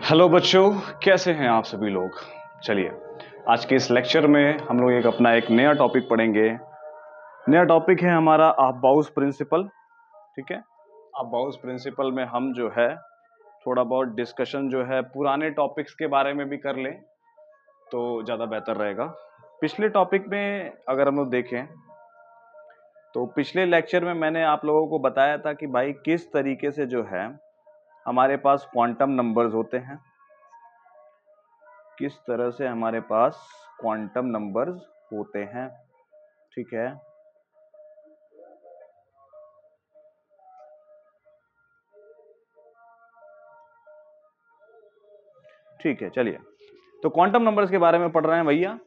Hello बच्चों, कैसे हैं आप सभी लोग। चलिए, आज के इस लेक्चर में हम लोग एक नया टॉपिक पढ़ेंगे। नया टॉपिक है हमारा अबाउस प्रिंसिपल। ठीक है, अबाउस प्रिंसिपल में हम जो है थोड़ा बहुत डिस्कशन जो है पुराने टॉपिक्स के बारे में भी कर लें तो ज़्यादा बेहतर रहेगा। पिछले टॉपिक में अगर हम लोग देखें तो पिछले लेक्चर में मैंने आप लोगों को बताया था कि भाई किस तरीके से जो है हमारे पास क्वांटम नंबर्स होते हैं, किस तरह से हमारे पास क्वांटम नंबर्स होते हैं। ठीक है, ठीक है। चलिए, तो क्वांटम नंबर्स के बारे में पढ़ रहे हैं भैया।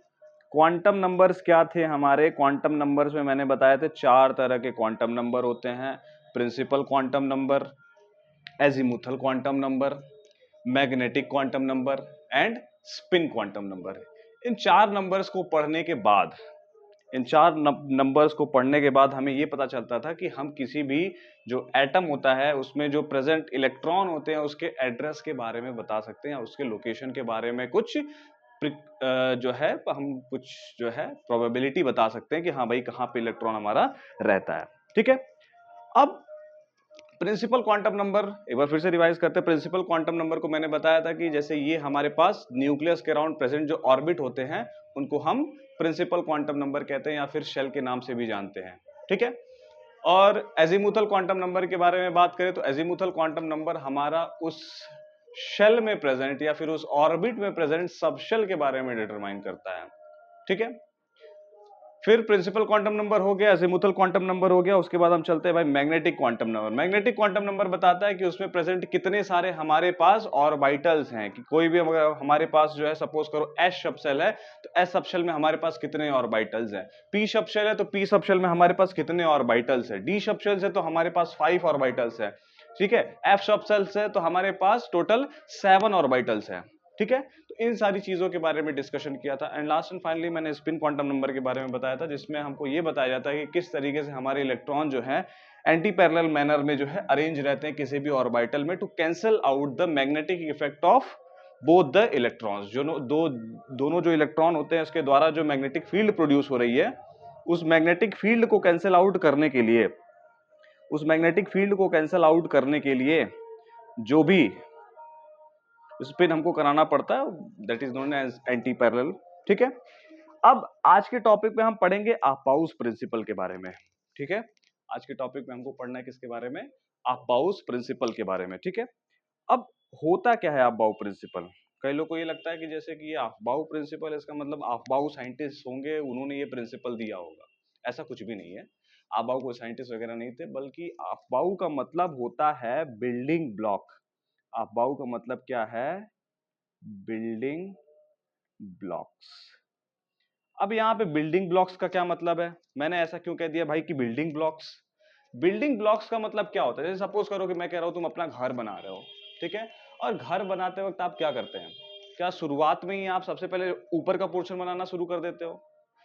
क्वांटम नंबर्स क्या थे हमारे? क्वांटम नंबर्स में मैंने बताया था 4 तरह के क्वांटम नंबर होते हैं। Principal quantum number, azimuthal quantum number, magnetic quantum number and spin quantum number. इन 4 नंबर्स को पढ़ने के बाद नंबर्स को पढ़ने के बाद हमें ये पता चलता था कि हम किसी भी जो एटम होता है उसमें जो प्रेजेंट इलेक्ट्रॉन होते हैं उसके एड्रेस के बारे में बता सकते हैं या उसके लोकेशन के बारे में कुछ जो है हम कुछ जो है प्रोबेबिलिटी बता सकते हैं कि हाँ भाई कहाँ पे इलेक्ट्रॉन हमारा रहता है। ठीक है, अब प्रिंसिपल क्वांटम नंबर एक बार फिर से रिवाइज करते हैं। प्रिंसिपल क्वांटम नंबर को मैंने बताया था कि जैसे ये हमारे पास न्यूक्लियस के अराउंड प्रेजेंट जो ऑर्बिट होते हैं उनको हम प्रिंसिपल क्वांटम नंबर कहते हैं या फिर शेल के नाम से भी जानते हैं। ठीक है, और एजीमुथल क्वांटम नंबर के बारे में बात करें तो एजीमुथल क्वांटम नंबर हमारा उस शेल में प्रेजेंट या फिर उस ऑर्बिट में प्रेजेंट सब शेल के बारे में डिटरमाइन करता है। ठीक है, फिर प्रिंसिपल क्वांटम नंबर हो गया, अजीमुथल क्वांटम नंबर हो गया, उसके बाद हम चलते हैं भाई magnetic quantum number. Magnetic quantum number बताता है कि उसमें प्रेजेंट कितने सारे हमारे पास ऑर्बिटल्स हैं, कि कोई भी हमारे पास जो है सपोज करो एस सबशेल है तो एस सबशेल में हमारे पास कितने ऑर्बिटल्स हैं, पी सबशेल है तो पी सबशेल में हमारे पास कितने ऑर्बिटल्स है, डी सबशेल से तो हमारे पास 5 ऑर्बिटल्स है। ठीक है, एफ सबशेल से तो हमारे पास टोटल 7 ऑर्बिटल्स है। ठीक है, तो इन सारी चीजों के बारे में डिस्कशन किया था एंड लास्ट एंड फाइनली मैंने स्पिन क्वांटम नंबर के बारे में बताया था जिसमें हमको ये बताया जाता है कि किस तरीके से हमारे इलेक्ट्रॉन जो है एंटी पैरेलल मैनर में जो है अरेंज रहते हैं किसी भी ऑर्बिटल में to cancel out the magnetic effect of both the electrons. जो दोनों जो इलेक्ट्रॉन होते हैं उसके द्वारा जो मैग्नेटिक फील्ड प्रोड्यूस हो रही है उस मैग्नेटिक फील्ड को कैंसिल आउट करने के लिए जो भी स्पिन हमको कराना पड़ता है that is known as anti parallel. ठीक है, अब आज के टॉपिक में हम पढ़ेंगे अपाउस प्रिंसिपल के बारे में। ठीक है, आज के टॉपिक में हमको पढ़ना है किसके बारे में? अपाउस प्रिंसिपल के बारे में। ठीक है, अब होता क्या है अफबाऊ प्रिंसिपल? कई लोग को ये लगता है कि जैसे कि ये अफबाऊ प्रिंसिपल है इसका मतलब अफबाऊ साइंटिस्ट होंगे उन्होंने ये प्रिंसिपल दिया होगा। ऐसा कुछ भी नहीं है, अफबाऊ कोई साइंटिस्ट वगैरह नहीं थे, बल्कि अफबाऊ का मतलब होता है बिल्डिंग ब्लॉक। अफबाऊ का मतलब क्या है? Building blocks. अब यहाँ पे बिल्डिंग ब्लॉक्स का क्या मतलब है? मैंने ऐसा क्यों कह दिया भाई कि बिल्डिंग ब्लॉक्स? बिल्डिंग ब्लॉक्स का मतलब क्या होता है? जैसे सपोज करो कि मैं कह रहा हूं तुम अपना घर बना रहे हो, ठीक है, और घर बनाते वक्त आप क्या करते हैं? क्या शुरुआत में ही आप सबसे पहले ऊपर का पोर्शन बनाना शुरू कर देते हो,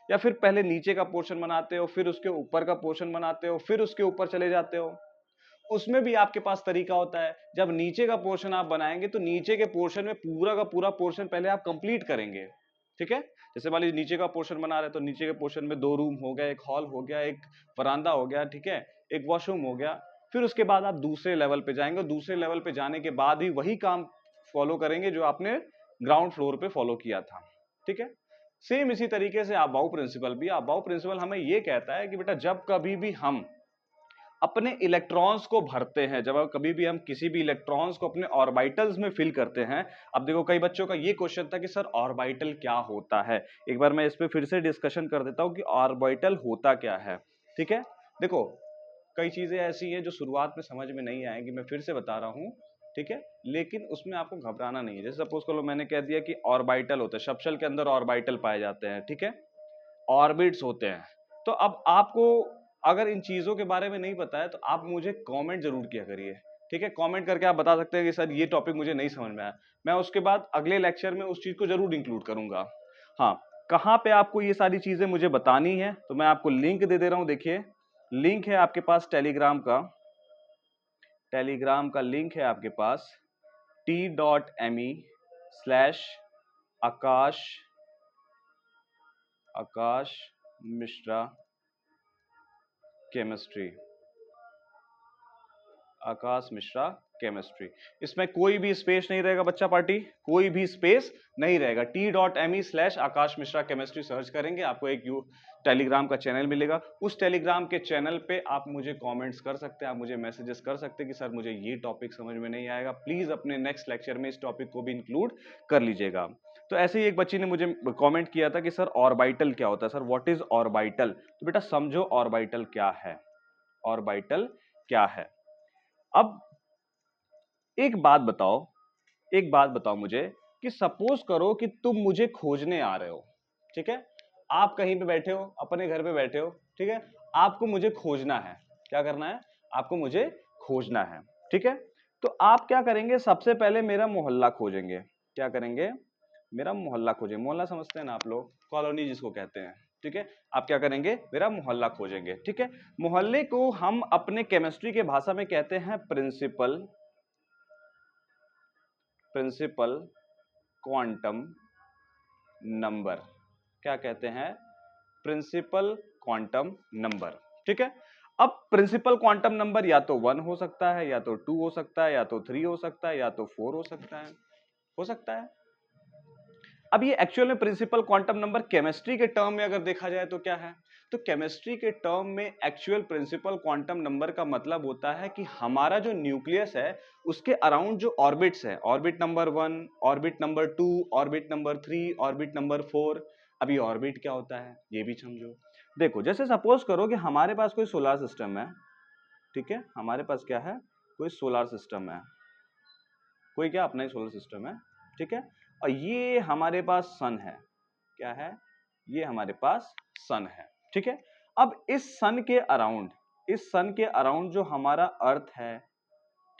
या फिर पहले नीचे का पोर्शन बनाते हो, फिर उसके ऊपर का पोर्शन बनाते हो, फिर उसके ऊपर चले जाते हो? उसमें भी आपके पास तरीका होता है। जब नीचे का पोर्शन आप बनाएंगे तो नीचे के पोर्शन में पूरा का पूरा पोर्शन पहले आप कंप्लीट करेंगे। ठीक है, जैसे मान लीजिए नीचे का पोर्शन बना रहे तो नीचे के पोर्शन में 2 रूम हो गया, एक हॉल हो गया, एक वरांदा हो गया, ठीक है, एक वॉशरूम हो गया। फिर उसके बाद आप दूसरे लेवल पे जाएंगे, दूसरे लेवल पे जाने के बाद ही वही काम फॉलो करेंगे जो आपने ग्राउंड फ्लोर पे फॉलो किया था। ठीक है, सेम इसी तरीके से अबाउ प्रिंसिपल भी, अबाउ प्रिंसिपल हमें यह कहता है कि बेटा जब कभी भी हम अपने इलेक्ट्रॉन्स को भरते हैं, जब कभी भी हम किसी भी इलेक्ट्रॉन्स को अपने ऑर्बिटल्स में फिल करते हैं। अब देखो कई बच्चों का ये क्वेश्चन था कि सर ऑर्बिटल क्या होता है? एक बार मैं इस पे फिर से डिस्कशन कर देता हूं कि ऑर्बिटल होता क्या है। ठीक है, देखो कई चीजें ऐसी हैं जो शुरुआत में समझ में नहीं आएंगी, मैं फिर से बता रहा हूं। ठीक है, लेकिन उसमें आपको घबराना नहीं है। जैसे सपोज करो मैंने कह दिया कि ऑर्बिटल होता है, सबशेल के अंदर ऑर्बिटल पाए जाते हैं, ठीक है, ऑर्बिट्स होते हैं। तो अब आपको अगर इन चीजों के बारे में नहीं पता है तो आप मुझे कमेंट जरूर किया करिए। ठीक है, कमेंट करके आप बता सकते हैं कि सर ये टॉपिक मुझे नहीं समझ में आया। मैं उसके बाद अगले लेक्चर में उस चीज को जरूर इंक्लूड करूंगा। हाँ, कहाँ पे आपको ये सारी चीजें मुझे बतानी है तो मैं आपको लिंक दे दे रहा हूं। देखिए लिंक है आपके पास टेलीग्राम का लिंक है आपके पास। t.me स्लैश आकाश मिश्रा केमिस्ट्री, आकाश मिश्रा केमिस्ट्री। इसमें कोई भी स्पेस नहीं रहेगा बच्चा पार्टी, कोई भी स्पेस नहीं रहेगा। t.me स्लैश आकाश मिश्रा केमिस्ट्री सर्च करेंगे, आपको एक टेलीग्राम का चैनल मिलेगा। उस टेलीग्राम के चैनल पे आप मुझे कमेंट्स कर सकते हैं, आप मुझे मैसेजेस कर सकते हैं कि सर मुझे ये टॉपिक समझ में नहीं आएगा, प्लीज अपने नेक्स्ट लेक्चर में इस टॉपिक को भी इंक्लूड कर लीजिएगा। तो ऐसे ही एक बच्ची ने मुझे कमेंट किया था कि सर ऑर्बिटल क्या होता है, सर व्हाट इज ऑर्बिटल। तो बेटा समझो ऑर्बिटल क्या है, ऑर्बिटल क्या है। अब एक बात बताओ मुझे कि सपोज करो कि तुम मुझे खोजने आ रहे हो, ठीक है, आप कहीं पे बैठे हो, अपने घर पे बैठे हो, ठीक है, आपको मुझे खोजना है। क्या करना है, आपको मुझे खोजना है, ठीक है। तो आप क्या करेंगे, सबसे पहले मेरा मोहल्ला खोजेंगे। क्या करेंगे, मेरा मोहल्ला खोजेंगे। मोहल्ला समझते हैं ना आप लोग, कॉलोनी जिसको कहते हैं, ठीक है। आप क्या करेंगे, मेरा मोहल्ला खोजेंगे, ठीक है। मोहल्ले को हम अपने केमिस्ट्री के भाषा में कहते हैं प्रिंसिपल क्वांटम नंबर। क्या कहते हैं, प्रिंसिपल क्वांटम नंबर, ठीक है। अब प्रिंसिपल क्वांटम नंबर या तो 1 हो सकता है, या तो 2 हो सकता है, या तो 3 हो सकता है, या तो 4 हो सकता है। अब ये एक्चुअल में प्रिंसिपल क्वांटम नंबर केमिस्ट्री के टर्म में अगर देखा जाए तो क्या है, तो केमिस्ट्री के टर्म में एक्चुअल प्रिंसिपल क्वांटम नंबर का मतलब होता है कि हमारा जो न्यूक्लियस है उसके अराउंड जो ऑर्बिट्स है, orbit number 1, orbit number 2, orbit number 3, orbit number 4। अभी ऑर्बिट क्या होता है ये भी समझो। देखो जैसे सपोज करो कि हमारे पास कोई सोलर सिस्टम है, ठीक है, हमारे पास क्या है, कोई सोलर सिस्टम है, कोई क्या अपना ही सोलर सिस्टम है, ठीक है। और ये हमारे पास सन है, क्या है, ये हमारे पास सन है, ठीक है। अब इस सन के अराउंड जो हमारा अर्थ है,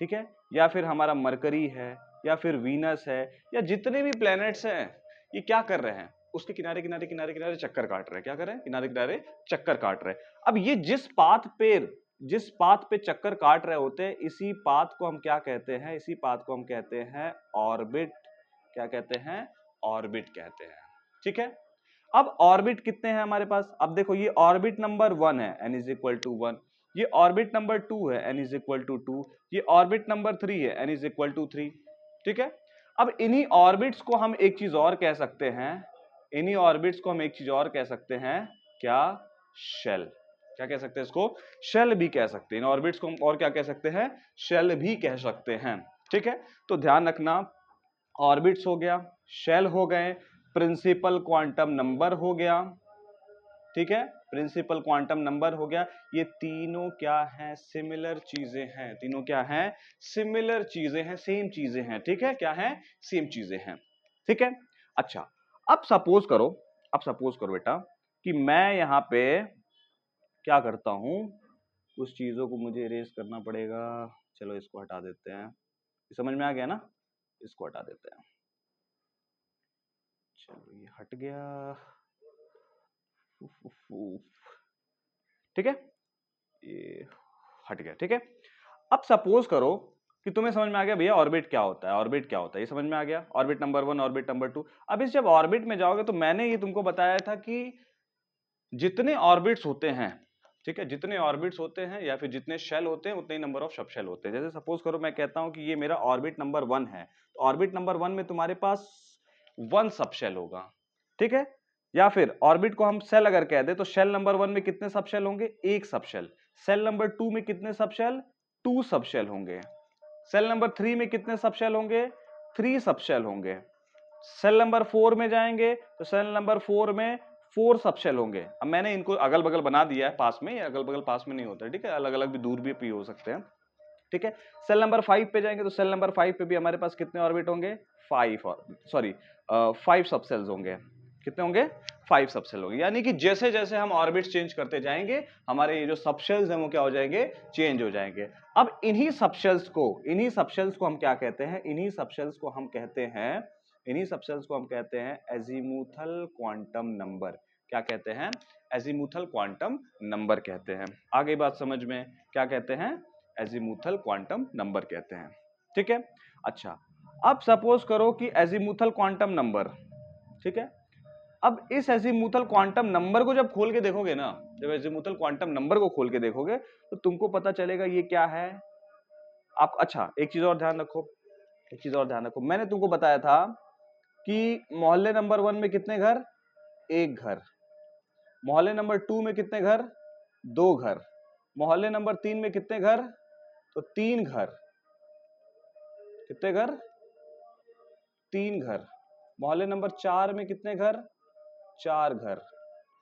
ठीक है, या फिर हमारा मरकरी है, या फिर वीनस है, या जितने भी प्लैनेट्स हैं, ये क्या कर रहे हैं, उसके किनारे किनारे किनारे किनारे चक्कर काट रहे हैं। क्या कर रहे हैं, किनारे किनारे चक्कर काट रहे हैं। अब ये जिस पाथ पे चक्कर काट रहे होते हैं, इसी पाथ को हम क्या कहते हैं, इसी पाथ को हम कहते हैं ऑर्बिट। क्या कहते हैं, ऑर्बिट कहते हैं, ठीक है। अब ऑर्बिट कितने हैं हमारे पास, अब देखो ये ऑर्बिट नंबर 1 है, n इज इक्वल टू 1, ये ऑर्बिट नंबर 2 है, n इज इक्वल टू 2, ये ऑर्बिट नंबर 3 है, n इज इक्वल टू 3, ठीक है। अब इन्हीं ऑर्बिट्स को हम एक चीज और कह सकते हैं, इन्हीं ऑर्बिट्स को हम एक चीज और कह सकते हैं, क्या, शेल। क्या कह सकते हैं इसको, शेल भी कह सकते हैं। इन ऑर्बिट्स को हम और क्या कह सकते हैं, शेल भी कह सकते हैं, ठीक है। तो ध्यान रखना, ऑर्बिट्स हो गया, शेल हो गए, प्रिंसिपल क्वांटम नंबर हो गया, ठीक है, प्रिंसिपल क्वांटम नंबर हो गया। ये तीनों क्या हैं, सिमिलर चीजें हैं, तीनों क्या हैं, सिमिलर चीजें हैं, सेम चीजें हैं, ठीक है, क्या है, सेम चीजें हैं, ठीक है। अच्छा, अब सपोज करो बेटा कि मैं यहां पे क्या करता हूं, कुछ चीजों को मुझे इरेज करना पड़ेगा। चलो इसको हटा देते हैं, समझ में आ गया ना, इसको हटा देते हैं। चलो ये हट गया, ठीक है, ये हट गया, ठीक है। अब सपोज करो कि तुम्हें समझ में आ गया भैया ऑर्बिट क्या होता है, ऑर्बिट क्या होता है, ये समझ में आ गया, ऑर्बिट नंबर 1, ऑर्बिट नंबर 2। अब इस जब ऑर्बिट में जाओगे तो मैंने ये तुमको बताया था कि जितने ऑर्बिट्स होते हैं, ठीक है, जितने ऑर्बिट्स होते हैं या फिर जितने शेल होते हैं उतने ही नंबर ऑफ सब शेल होते हैं। जैसे सपोज करो मैं कहता हूं कि ये मेरा ऑर्बिट नंबर 1 है, तो ऑर्बिट नंबर 1 में तुम्हारे पास 1 सब शेल होगा, ठीक है। या फिर ऑर्बिट को हम सेल अगर कह दे तो शेल नंबर 1 में कितने सब शेल होंगे, एक सब शेल। सेल नंबर 2 में कितने सब शेल, 2 सब शेल होंगे। सेल नंबर 3 में कितने सब शेल होंगे, 3 सब शेल होंगे। सेल नंबर 4 में जाएंगे तो सेल नंबर 4 में 4 सब शेल होंगे। अब मैंने इनको अगल बगल बना दिया है, पास में, अगल बगल पास में नहीं होता, ठीक है, अलग अलग भी दूर भी हो सकते हैं, ठीक है। सेल नंबर 5 पे जाएंगे तो सेल नंबर 5 पे भी हमारे पास कितने ऑर्बिट होंगे, 5 सब सेल्स होंगे। कितने होंगे, 5 सब सेल होंगे। यानी कि जैसे जैसे हम ऑर्बिट चेंज करते जाएंगे हमारे ये जो सब शेल्स हैं वो क्या हो जाएंगे, चेंज हो जाएंगे। अब इन्हीं सब शेल्स को हम क्या कहते हैं, इन्हीं सब शेल्स को हम कहते हैं एजीमुथल क्वांटम नंबर। क्या कहते हैं, एजीमुथल क्वांटम नंबर कहते हैं। आ गई बात समझ में, क्या कहते हैं, एजीमुथल क्वांटम नंबर कहते हैं, ठीक है। अच्छा, अब सपोज करो कि एजीमुथल क्वांटम नंबर, ठीक है, अब इस एजीमुथल क्वांटम नंबर को जब खोल के देखोगे ना, जब एजीमुथल क्वांटम नंबर को खोल के देखोगे तो तुमको पता चलेगा ये क्या है। आप अच्छा एक चीज और ध्यान रखो, एक चीज और ध्यान रखो, मैंने तुमको बताया था कि मोहल्ले नंबर 1 में कितने घर, एक घर, मोहल्ले नंबर 2 में कितने घर, दो घर, मोहल्ले नंबर 3 में कितने घर, तो तीन घर, कितने घर, तीन घर, मोहल्ले नंबर 4 में कितने घर, चार घर।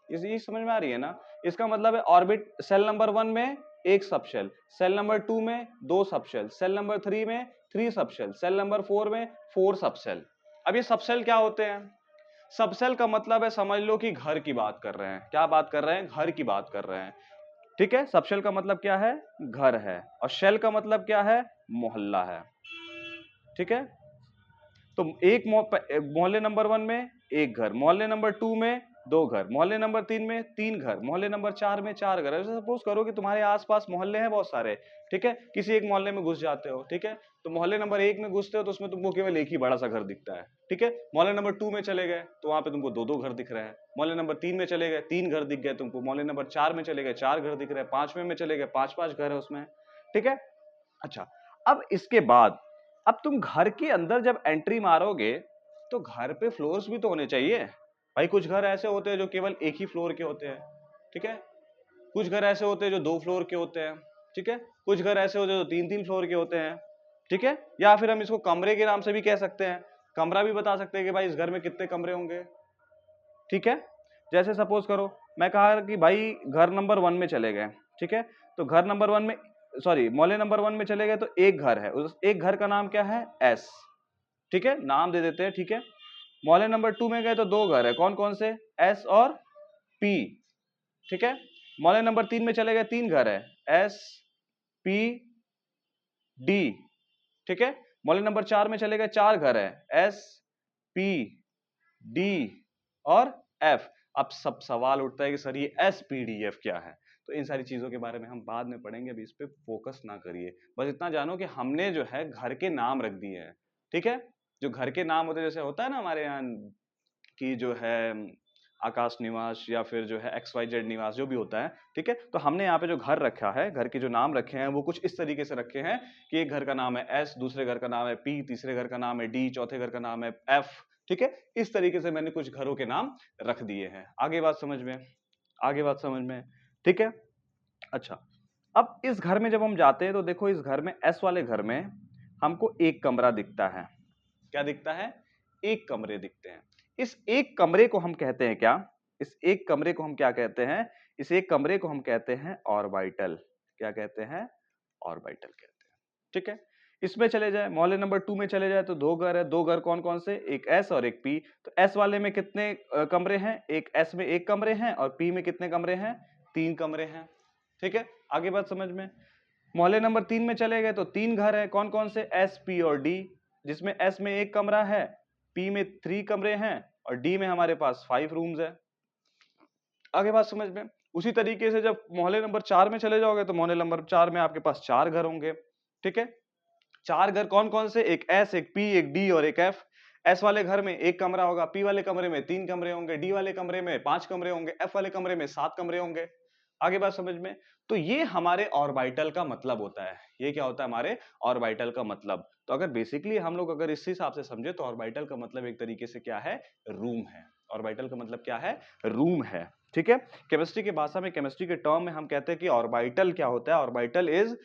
ये समझ में आ रही है ना? इसका मतलब है ऑर्बिट सेल नंबर 1 में एक सबशेल, सेल नंबर 2 में दो सबशेल, सेल नंबर 3 में 3 सबशेल, सेल नंबर 4 में 4 सबशेल। अब ये सबशेल क्या होते हैं? सबसेल का मतलब है, समझ लो कि घर की बात कर रहे हैं। क्या बात कर रहे हैं? घर की बात कर रहे हैं, ठीक है। सबशेल का मतलब क्या है? घर है। और शेल का मतलब क्या है? मोहल्ला है, ठीक है। तो एक मोहल्ले नंबर 1 में एक घर, मोहल्ले नंबर 2 में दो घर, मोहल्ले नंबर 3 में तीन घर, मोहल्ले नंबर 4 में चार घर। ऐसे सपोज करो कि तुम्हारे आसपास मोहल्ले हैं बहुत सारे, ठीक है, किसी एक मोहल्ले में घुस जाते हो, ठीक है, तो मोहल्ले नंबर 1 में घुसते हो तो उसमें तुमको केवल एक ही बड़ा सा घर दिखता है, ठीक है। मोहल्ले नंबर 2 में चले गए तो वहां पे तुमको दो दो घर दिख रहे हैं, मोहल्ले नंबर 3 में चले गए 3 घर दिख गए तुमको, मोहल्ले नंबर 4 में चले गए 4 घर दिख रहे हैं, 5वें में चले गए 5 घर है उसमें, ठीक है। अच्छा, अब इसके बाद अब तुम घर के अंदर जब एंट्री मारोगे तो घर पे फ्लोर्स भी तो होने चाहिए भाई। कुछ घर ऐसे होते हैं जो केवल एक ही फ्लोर के होते हैं, ठीक है, कुछ घर ऐसे होते हैं जो 2 फ्लोर के होते हैं, ठीक है, कुछ घर ऐसे होते हैं जो 3-3 फ्लोर के होते हैं, ठीक है। या फिर हम इसको कमरे के नाम से भी कह सकते हैं, कमरा भी बता सकते हैं कि भाई इस घर में कितने कमरे होंगे, ठीक है। जैसे सपोज करो मैं कहा कि भाई घर नंबर 1 में चले गए, ठीक है, तो घर नंबर 1 में सॉरी मोहल्ले नंबर 1 में चले गए तो एक घर है, उस एक घर का नाम क्या है? एस, ठीक है, नाम दे देते हैं, ठीक है। मोहल्ले नंबर 2 में गए तो दो घर है, कौन कौन से? एस और पी, ठीक है। मोहल्ले नंबर 3 में चले गए तीन घर है, एस पी डी, ठीक है। मोहल्ले नंबर 4 में चले गए चार घर है, एस पी डी और एफ। अब सब सवाल उठता है कि सर ये एस पी डी एफ क्या है? तो इन सारी चीजों के बारे में हम बाद में पढ़ेंगे, अभी इस पे फोकस ना करिए, बस इतना जानो कि हमने जो है घर के नाम रख दिए हैं, ठीक है। जो घर के नाम होते हैं, जैसे होता है ना हमारे यहाँ की जो है आकाश निवास या फिर जो है XYZ निवास, जो भी होता है, ठीक है, तो हमने यहाँ पे जो घर रखा है, घर के जो नाम रखे हैं वो कुछ इस तरीके से रखे हैं कि एक घर का नाम है एस, दूसरे घर का नाम है पी, तीसरे घर का नाम है डी, चौथे घर का नाम है एफ, ठीक है। इस तरीके से मैंने कुछ घरों के नाम रख दिए हैं। आगे बात समझ में, आगे बात समझ में, ठीक है। अच्छा, अब इस घर में जब हम जाते हैं तो देखो इस घर में एस वाले घर में हमको एक कमरा दिखता है। क्या दिखता है? एक कमरे दिखते हैं। इस एक कमरे को हम कहते हैं क्या? इस एक कमरे को हम क्या कहते हैं? इस एक कमरे को हम कहते हैं ऑर्बिटल। क्या कहते हैं? ऑर्बिटल कहते हैं, ठीक है। इसमें चले जाए मोहल्ले नंबर 2 में चले जाए तो दो घर है, दो घर कौन कौन से? एक एस और एक पी। तो एस वाले में कितने कमरे हैं? एक एस में एक कमरे हैं और पी में कितने कमरे हैं? तीन कमरे हैं, ठीक है। आगे बात समझ में। मोहल्ले नंबर 3 में चले गए तो तीन घर है, कौन कौन से? एस पी और डी, जिसमें एस में एक कमरा है, पी में 3 कमरे हैं और डी में हमारे पास 5 रूम्स है। आगे बात समझ में। उसी तरीके से जब मोहल्ले नंबर 4 में चले जाओगे तो मोहल्ले नंबर 4 में आपके पास 4 घर होंगे, ठीक है। 4 घर कौन कौन से? एक एस, एक पी, एक डी और एक एफ। एस वाले घर में एक कमरा होगा, पी वाले कमरे में 3 कमरे होंगे, डी वाले कमरे में 5 कमरे होंगे, एफ वाले कमरे में 7 कमरे होंगे। आगे बात समझ में। तो ये हमारे ऑर्बिटल का मतलब होता है। ये क्या होता है? हमारे ऑर्बिटल का मतलब। तो अगर बेसिकली हम लोग अगर इस हिसाब से समझे तो ऑर्बिटल का मतलब एक तरीके से क्या है? रूम है। ऑर्बिटल का मतलब क्या है? रूम है, ठीक है। केमिस्ट्री की भाषा में, केमिस्ट्री के टर्म में हम कहते हैं कि ऑर्बिटल क्या होता है? ऑर्बिटल इज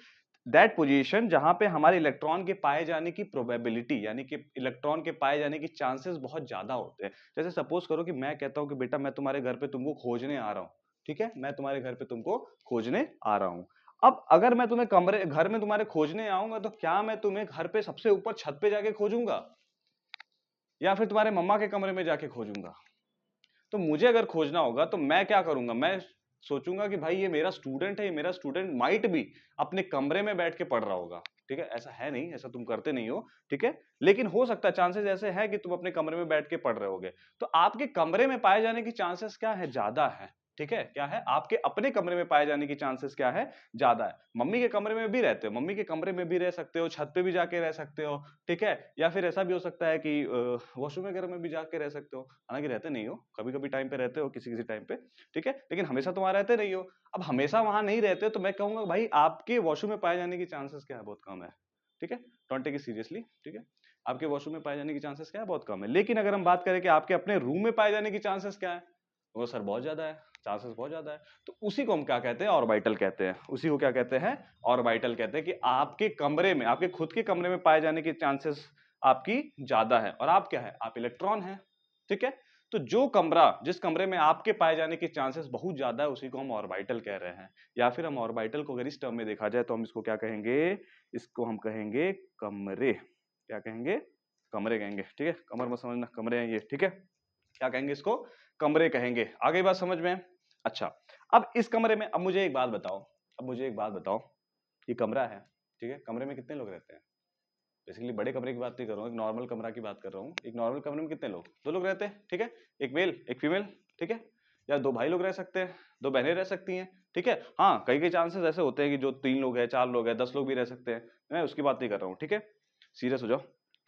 दैट पोजीशन जहां पे हमारे इलेक्ट्रॉन के पाए जाने की प्रोबेबिलिटी, यानी कि इलेक्ट्रॉन के पाए जाने की चांसेस बहुत ज्यादा होते हैं। जैसे सपोज करो कि मैं कहता हूं कि बेटा मैं तुम्हारे घर पे तुमको खोजने आ रहा हूं, ठीक है, मैं तुम्हारे घर पे तुमको खोजने आ रहा हूं। अब अगर मैं तुम्हें कमरे घर में तुम्हारे खोजने आऊंगा तो क्या मैं तुम्हें घर पे सबसे ऊपर छत पे जाके खोजूंगा या फिर तुम्हारे मम्मा के कमरे में जाके खोजूंगा? तो मुझे अगर खोजना होगा तो मैं क्या करूंगा? मैं सोचूंगा कि भाई ये मेरा स्टूडेंट है, ये मेरा स्टूडेंट माइट भी अपने कमरे में बैठ के पढ़ रहा होगा, ठीक है। ऐसा है नहीं, ऐसा तुम करते नहीं हो, ठीक है, लेकिन हो सकता है, चांसेस ऐसे है कि तुम अपने कमरे में बैठ के पढ़ रहे होगे। तो आपके कमरे में पाए जाने की चांसेस क्या है? ज्यादा है, ठीक है, क्या है, आपके अपने कमरे में पाए जाने की चांसेस क्या है, ज्यादा है। मम्मी के कमरे में भी रहते हो, मम्मी के कमरे में भी रह सकते हो, छत पे भी जाके रह सकते हो, ठीक है, या फिर ऐसा भी हो सकता है कि वॉशरूम वगैरह में भी जाके रह सकते हो, हालांकि रहते नहीं हो, कभी कभी टाइम पे रहते हो, किसी किसी टाइम पे, ठीक है, लेकिन हमेशा तो वहां रहते नहीं हो। अब हमेशा वहां नहीं रहते तो मैं कहूंगा भाई आपके वॉशरूम में पाए जाने की चांसेस क्या है, बहुत कम है, ठीक है, डोंट टेक इट सीरियसली, ठीक है, आपके वॉशरूम में पाए जाने की चांसेस क्या है, बहुत कम है। लेकिन अगर हम बात करें कि आपके अपने रूम में पाए जाने की चांसेस क्या है, वो सर बहुत ज्यादा है, चांसेस बहुत ज्यादा है। तो उसी को हम क्या कहते हैं, ऑर्बिटल कहते हैं, उसी को क्या कहते हैं, ऑर्बिटल कहते हैं, कि आपके कमरे में, आपके खुद के कमरे में पाए जाने के चांसेस आपकी ज्यादा है, और आप क्या है, आप इलेक्ट्रॉन है, ठीक है। तो जो कमरा, जिस कमरे में आपके पाए जाने के चांसेस बहुत ज्यादा है, उसी को हम ऑर्बिटल कह रहे हैं। या फिर हम ऑर्बिटल को अगर इस टर्म में देखा जाए तो हम इसको क्या कहेंगे, इसको हम कहेंगे कमरे, क्या कहेंगे, कमरे कहेंगे, ठीक है, कमर में समझना, कमरे हैं ये, ठीक है, क्या कहेंगे इसको, कमरे कहेंगे। आ गई बात समझ में। अच्छा, अब इस कमरे में, अब मुझे एक बात बताओ, अब मुझे एक बात बताओ, ये कमरा है, ठीक है, कमरे में कितने लोग रहते हैं, बेसिकली बड़े कमरे की बात नहीं कर रहा हूँ, एक नॉर्मल कमरा की बात कर रहा हूँ। एक नॉर्मल कमरे में कितने लोग, दो लोग रहते हैं, ठीक है, एक मेल एक फीमेल, ठीक है, या दो भाई लोग रह सकते हैं, दो बहनें रह सकती हैं, ठीक है। हाँ, कई कई चांसेस ऐसे होते हैं कि जो 3 लोग हैं, 4 लोग हैं, 10 लोग भी रह सकते हैं, मैं उसकी बात नहीं कर रहा हूँ, ठीक है, सीरियस हो जाओ।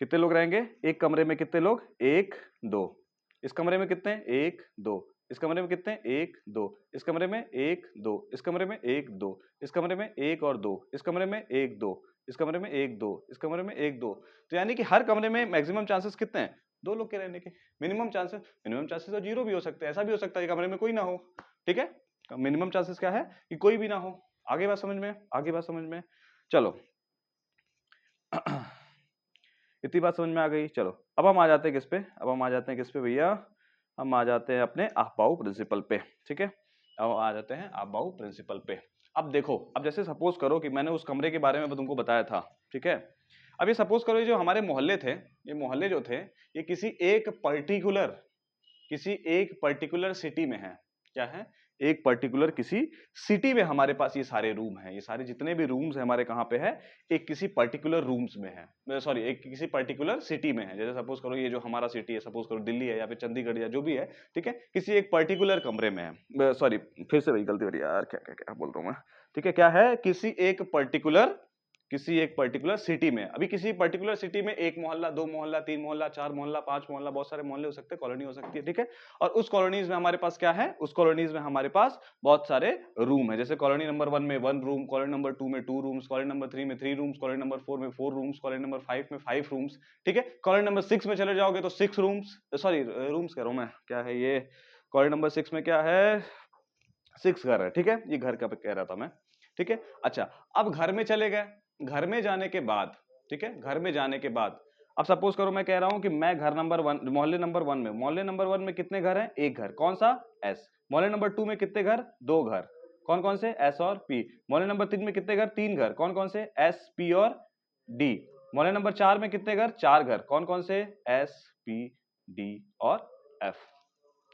कितने लोग रहेंगे एक कमरे में, कितने लोग, एक दो, इस कमरे में कितने, एक दो, इस कमरे में कितने, एक दो, इस कमरे में एक दो, इस कमरे में एक दो, इस कमरे में एक और दो, इस कमरे में एक दो, इस कमरे में एक दो, इस कमरे में एक दो। तो यानी कि हर कमरे में मैक्सिमम चांसेस कितने हैं, दो लोग के रहने के। मिनिमम चांसेस तो जीरो भी हो सकते हैं, ऐसा भी हो सकता है कि कमरे में कोई ना हो, ठीक है, मिनिमम चांसेस क्या है कि कोई भी ना हो। आगे बात समझ में, आगे बात समझ में, चलो इतनी बात समझ में आ गई। चलो अब हम आ जाते हैं किस पे, अब हम आ जाते हैं किस पे भैया, हम आ जाते हैं अपने अहबाउ प्रिंसिपल पे, ठीक है, अब आ जाते हैं अहबाउ प्रिंसिपल पे। अब देखो, अब जैसे सपोज करो कि मैंने उस कमरे के बारे में तुमको बताया था, ठीक है, अब ये सपोज करो, ये जो हमारे मोहल्ले थे, ये मोहल्ले जो थे, ये किसी एक पर्टिकुलर सिटी में है, क्या है, एक पर्टिकुलर किसी सिटी में हमारे पास ये सारे रूम हैं, ये सारे जितने भी रूम्स हैं हमारे कहाँ पे है, एक किसी पर्टिकुलर रूम्स में है, सॉरी एक किसी पर्टिकुलर सिटी में है। जैसे सपोज करो ये जो हमारा सिटी है, सपोज करो दिल्ली है या फिर चंडीगढ़ या जो भी है, ठीक है, किसी एक पर्टिकुलर कमरे में है, सॉरी फिर से वही गलती हो रही है यार, क्या क्या क्या बोल रहा हूँ मैं, ठीक है, क्या है, किसी एक पर्टिकुलर सिटी में, अभी किसी पर्टिकुलर सिटी में एक मोहल्ला, दो मोहल्ला, तीन मोहल्ला, चार मोहल्ला, पांच मोहल्ला, बहुत सारे मोहल्ले हो सकते हैं, कॉलोनी हो सकती है, ठीक है, और उस कॉलोनीज में हमारे पास क्या है, उस कॉलोनीज में हमारे पास बहुत सारे रूम है। जैसे कॉलोनी नंबर 1 में 1 रूम, कॉलोनी नंबर 2 में 2 रूम्स, कॉलोनी नंबर 3 में 3 रूम्स, कॉलोनी नंबर 4 में 4 रूम्स, कॉलोनी नंबर 5 में 5 रूम्स, ठीक है, कॉलोनी नंबर 6 में चले जाओगे तो 6 रूम्स, सॉरी रूम्स कह रहा हूं मैं, क्या है ये, कॉलोनी नंबर 6 में क्या है, 6 घर है, ठीक है, ये घर का कह रहा था मैं, ठीक है। अच्छा, अब घर में चले गए, घर में जाने के बाद, ठीक है, घर में जाने के बाद, अब सपोज करो मैं कह रहा हूं कि मैं घर नंबर 1, मोहल्ले नंबर 1 में, मोहल्ले नंबर 1 में कितने घर हैं, एक घर, कौन सा, एस। मोहल्ले नंबर 2 में कितने घर, दो घर, कौन कौन से, एस और पी। मोहल्ले नंबर 3 में कितने घर, तीन घर, कौन कौन से, एस, पी और डी। मोहल्ले नंबर 4 में कितने घर, चार घर, कौन कौन से, एस, पी, डी और एफ।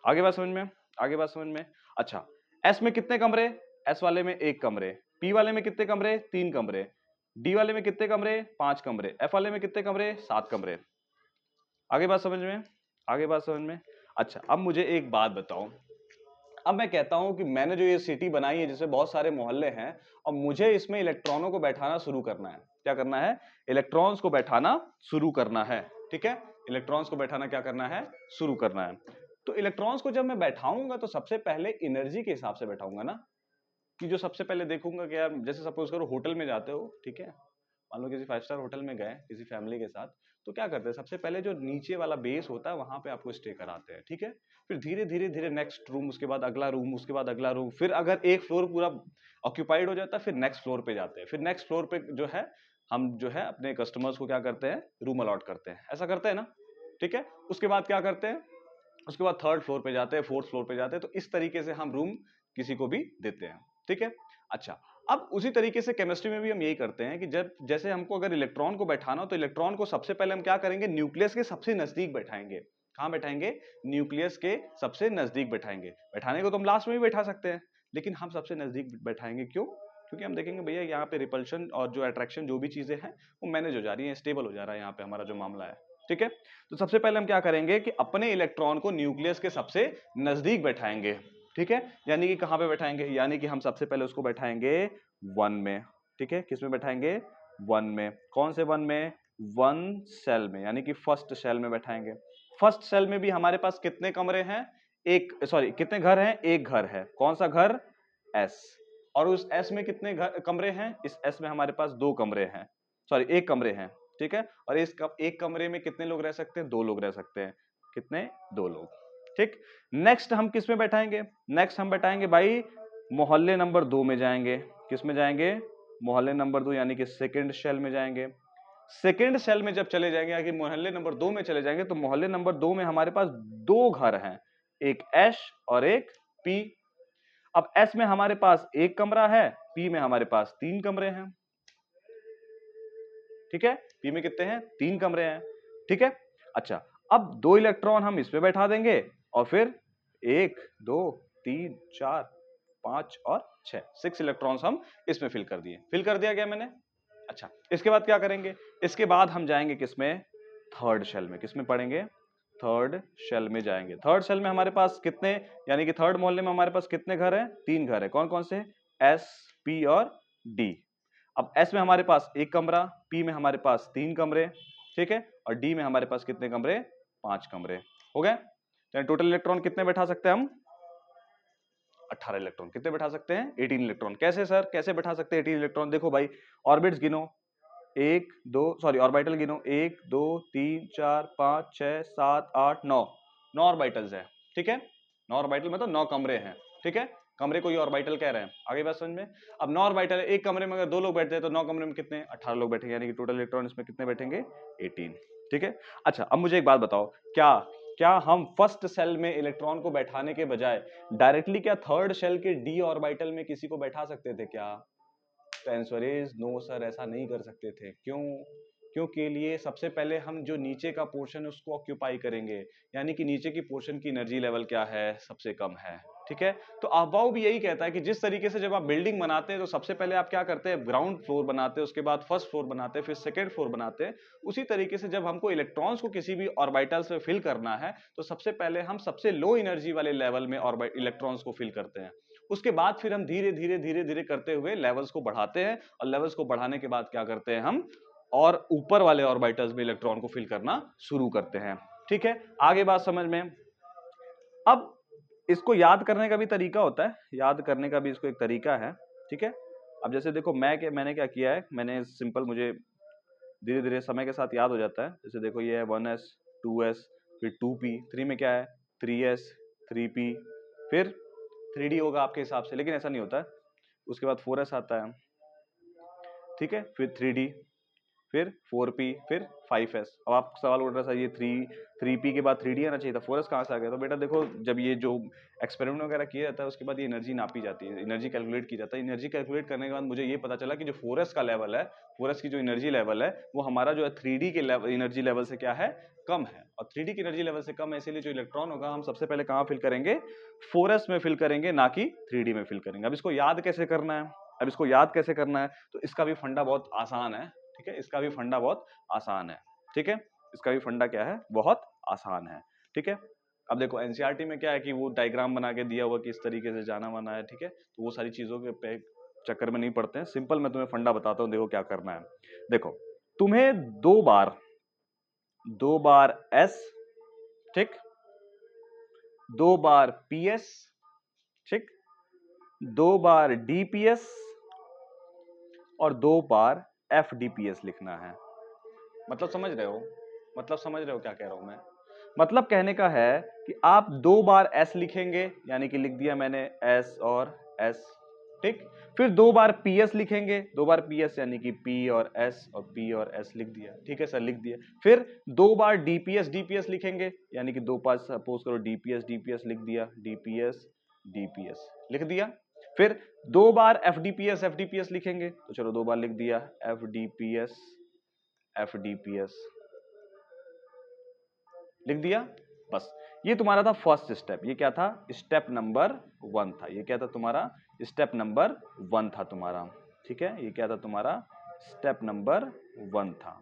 आगे बात समझ में, आगे बात समझ में। अच्छा, एस में कितने कमरे, एस वाले में एक कमरे, पी वाले में कितने कमरे, तीन कमरे, डी वाले में कितने कमरे, पांच कमरे, एफ वाले में कितने कमरे, सात कमरे। आगे बात समझ में, आगे बात समझ में। अच्छा, अब मुझे एक बात बताओ, अब मैं कहता हूं कि मैंने जो ये सिटी बनाई है जिसमें बहुत सारे मोहल्ले हैं, और मुझे इसमें इलेक्ट्रॉनों को बैठाना शुरू करना है, क्या करना है, इलेक्ट्रॉन्स को बैठाना शुरू करना है, ठीक है, इलेक्ट्रॉन्स को बैठाना क्या करना है, शुरू करना है। तो इलेक्ट्रॉन्स को जब मैं बैठाऊंगा तो सबसे पहले एनर्जी के हिसाब से बैठाऊंगा ना, कि जो सबसे पहले देखूंगा कि यार, जैसे सपोज करो होटल में जाते हो, ठीक है, मान लो किसी 5 स्टार होटल में गए किसी फैमिली के साथ, तो क्या करते हैं, सबसे पहले जो नीचे वाला बेस होता है वहां पे आपको स्टे कराते हैं, ठीक है, फिर धीरे धीरे धीरे नेक्स्ट रूम, उसके बाद अगला रूम, उसके बाद अगला रूम, फिर अगर एक फ्लोर पूरा ऑक्यूपाइड हो जाता है फिर नेक्स्ट फ्लोर पे जाते हैं, फिर नेक्स्ट फ्लोर पे जो है हम जो है अपने कस्टमर्स को क्या करते हैं, रूम अलॉट करते हैं, ऐसा करते हैं ना, ठीक है। उसके बाद क्या करते हैं, उसके बाद थर्ड फ्लोर पे जाते हैं, फोर्थ फ्लोर पे जाते हैं, तो इस तरीके से हम रूम किसी को भी देते हैं, ठीक है। अच्छा, अब उसी तरीके से केमिस्ट्री में भी हम यही करते हैं कि जब जैसे हमको अगर इलेक्ट्रॉन को बैठाना हो तो इलेक्ट्रॉन को सबसे पहले हम क्या करेंगे, न्यूक्लियस के सबसे नजदीक बैठाएंगे। कहां बैठाएंगे, न्यूक्लियस के सबसे नजदीक बैठाएंगे। बैठाने को तो हम लास्ट में भी बैठा सकते हैं, लेकिन हम सबसे नजदीक बैठाएंगे, क्यों, क्योंकि हम देखेंगे भैया यहाँ पे रिपल्शन और जो अट्रैक्शन जो भी चीजें हैं वो मैनेज हो जा रही है, स्टेबल हो जा रहा है यहाँ पे हमारा जो मामला है, ठीक है। तो सबसे पहले हम क्या करेंगे कि अपने इलेक्ट्रॉन को न्यूक्लियस के सबसे नजदीक बैठाएंगे, ठीक है, यानी कि कहां पे बैठाएंगे, यानी कि हम सबसे पहले उसको बैठाएंगे 1 में, ठीक है, किस में बैठाएंगे 1 में, कौन से 1 में 1 सेल में, यानी कि फर्स्ट सेल में बैठाएंगे। फर्स्ट सेल में भी हमारे पास कितने कमरे हैं, कितने घर हैं, एक घर है, कौन सा घर S, और उस S में कितने कमरे हैं, इस S में हमारे पास 2 कमरे हैं, एक कमरे हैं, ठीक है, और एक कमरे में कितने लोग रह सकते हैं, 2 लोग रह सकते हैं, कितने 2 लोग, ठीक। नेक्स्ट हम किस में बैठाएंगे, नेक्स्ट हम बैठाएंगे भाई मोहल्ले नंबर 2 में जाएंगे, किस में जाएंगे, मोहल्ले नंबर 2 यानी कि सेकंड सेल में जाएंगे। सेकंड सेल में जब चले जाएंगे, यानी मोहल्ले नंबर 2 में चले जाएंगे, तो मोहल्ले नंबर 2 में हमारे पास 2 घर हैं, एक एश और एक पी। अब एस में हमारे पास एक कमरा है, पी में हमारे पास 3 कमरे हैं, ठीक है, पी में कितने हैं, 3 कमरे हैं, ठीक है। अच्छा, अब 2 इलेक्ट्रॉन हम इसमें बैठा देंगे और फिर 1 2 3 4 5 और 6 इलेक्ट्रॉन्स हम इसमें फिल कर दिए, फिल कर दिया गया मैंने। अच्छा, इसके बाद क्या करेंगे, इसके बाद हम जाएंगे किसमें, थर्ड शेल में, किसमें पढ़ेंगे, थर्ड शेल में जाएंगे। थर्ड शेल में हमारे पास कितने, यानी कि थर्ड मोहल्ले में हमारे पास कितने घर हैं, 3 घर है, कौन कौन से, एस पी और डी। अब एस में हमारे पास एक कमरा, पी में हमारे पास 3 कमरे, ठीक है, और डी में हमारे पास कितने कमरे, 5 कमरे, हो गए। तो टोटल इलेक्ट्रॉन कितने बैठा सकते हैं हम, 18 इलेक्ट्रॉन, कितने बैठा सकते हैं, 18 इलेक्ट्रॉन। कैसे सर, कैसे बैठा सकते हैं 18 इलेक्ट्रॉन, देखो भाई ऑर्बिट्स गिनो, ऑर्बिटल गिनो, 1 2 3 4 5 6 7 8 9 ऑर्बिटल्स है, ठीक है, 9 ऑर्बिटल मतलब 9 कमरे हैं, ठीक है, कमरे को ये ऑर्बिटल कह रहे हैं, आगे बात समझ में। अब 9 ऑर्बिटल है, एक कमरे में अगर 2 लोग बैठते हैं तो 9 कमरे में कितने, 18 लोग बैठेंगे, यानी कि टोटल इलेक्ट्रॉन इसमें कितने बैठेंगे, 18, ठीक है। अच्छा, अब मुझे एक बात बताओ, क्या क्या हम फर्स्ट सेल में इलेक्ट्रॉन को बैठाने के बजाय डायरेक्टली क्या थर्ड सेल के डी ऑर्बिटल में किसी को बैठा सकते थे क्या, तो आंसर इज नो सर, ऐसा नहीं कर सकते थे। क्यों, क्योंकि लिए सबसे पहले हम जो नीचे का पोर्शन है उसको ऑक्यूपाई करेंगे, यानी कि नीचे की पोर्शन की एनर्जी लेवल क्या है, सबसे कम है, ठीक है। तो अफवाह भी यही कहता है कि जिस तरीके से जब आप बिल्डिंग बनाते हैं तो सबसे पहले आप क्या करते हैं, ग्राउंड फ्लोर बनाते हैं, उसके बाद फर्स्ट फ्लोर बनाते हैं, फिर सेकंड फ्लोर बनाते हैं। उसी तरीके से जब हमको इलेक्ट्रॉन्स को किसी भी ऑर्बिटल्स में फिल करना है तो सबसे पहले हम सबसे लो एनर्जी वाले लेवल में इलेक्ट्रॉन्स को फिल करते हैं, उसके बाद फिर हम धीरे धीरे धीरे धीरे करते हुए लेवल्स को बढ़ाते हैं, और लेवल्स को बढ़ाने के बाद क्या करते हैं हम, और ऊपर वाले ऑर्बिटल्स में इलेक्ट्रॉन को फिल करना शुरू करते हैं, ठीक है। आगे बात समझ में। अब इसको याद करने का भी तरीका होता है, याद करने का भी इसको एक तरीका है, ठीक है। अब जैसे देखो मैंने क्या किया है, मैंने सिंपल, मुझे धीरे धीरे समय के साथ याद हो जाता है। जैसे देखो ये है 1s 2s फिर 2p, 3 में क्या है 3s 3p, फिर 3d होगा आपके हिसाब से, लेकिन ऐसा नहीं होता है, उसके बाद 4s आता है, ठीक है, फिर 3d, फिर 4p, फिर 5s। अब आप सवाल उठ रहा था ये 3p के बाद 3d आना चाहिए था, 4s कहाँ से आ गया, तो बेटा देखो जब ये जो एक्सपेरिमेंट वगैरह किया जाता है उसके बाद ये एनर्जी नापी जाती है, एनर्जी कैलकुलेट की जाता है। एनर्जी कैलकुलेट करने के बाद मुझे ये पता चला कि जो 4s का लेवल है, 4s की जो एनर्जी लेवल है वो हमारा जो है 3d के एनर्जी लेवल से क्या है, कम है, और 3d की एनर्जी लेवल से कम है, इसीलिए जो इलेक्ट्रॉन होगा हम सबसे पहले कहाँ फिल करेंगे, 4s में फिल करेंगे, ना कि 3d में फिल करेंगे। अब इसको याद कैसे करना है, अब इसको याद कैसे करना है, तो इसका भी फंडा बहुत आसान है, ठीक है, इसका भी फंडा बहुत आसान है, ठीक है, इसका भी फंडा क्या है, बहुत आसान है, ठीक है। अब देखो एनसीईआरटी में क्या है कि वो डायग्राम बना के दिया हुआ कि इस तरीके से जाना वाना है, ठीक है, तो वो सारी चीजों के चक्कर में नहीं पड़ते हैं, सिंपल मैं तुम्हें फंडा बताता हूँ, देखो क्या करना है। देखो तुम्हें 2 बार एस, ठीक, 2 बार पीएस, ठीक, 2 बार डीपीएस और 2 बार एफडीपीएस लिखना है। मतलब समझ रहे हो, मतलब समझ रहे हो क्या कह रहा हूं मैं, मतलब कहने का है कि आप 2 बार एस लिखेंगे, यानी कि लिख दिया मैंने एस और एस, ठीक, फिर 2 बार पीएस लिखेंगे, 2 बार पीएस यानी कि पी और एस, और पी और एस लिख दिया, ठीक है सर, लिख दिया। फिर 2 बार डीपीएस डीपीएस लिखेंगे, यानी कि 2 बार सपोज करो डीपीएस डीपीएस लिख दिया, डीपीएस डीपीएस लिख दिया। फिर 2 बार एफडीपीएस एफडीपीएस लिखेंगे, तो चलो 2 बार लिख दिया, एफडीपीएस एफडीपीएस लिख दिया, बस। ये तुम्हारा था फर्स्ट स्टेप, ये क्या था, स्टेप नंबर 1 था, ये क्या था तुम्हारा, स्टेप नंबर 1 था तुम्हारा, ठीक है, ये क्या था तुम्हारा, स्टेप नंबर 1 था,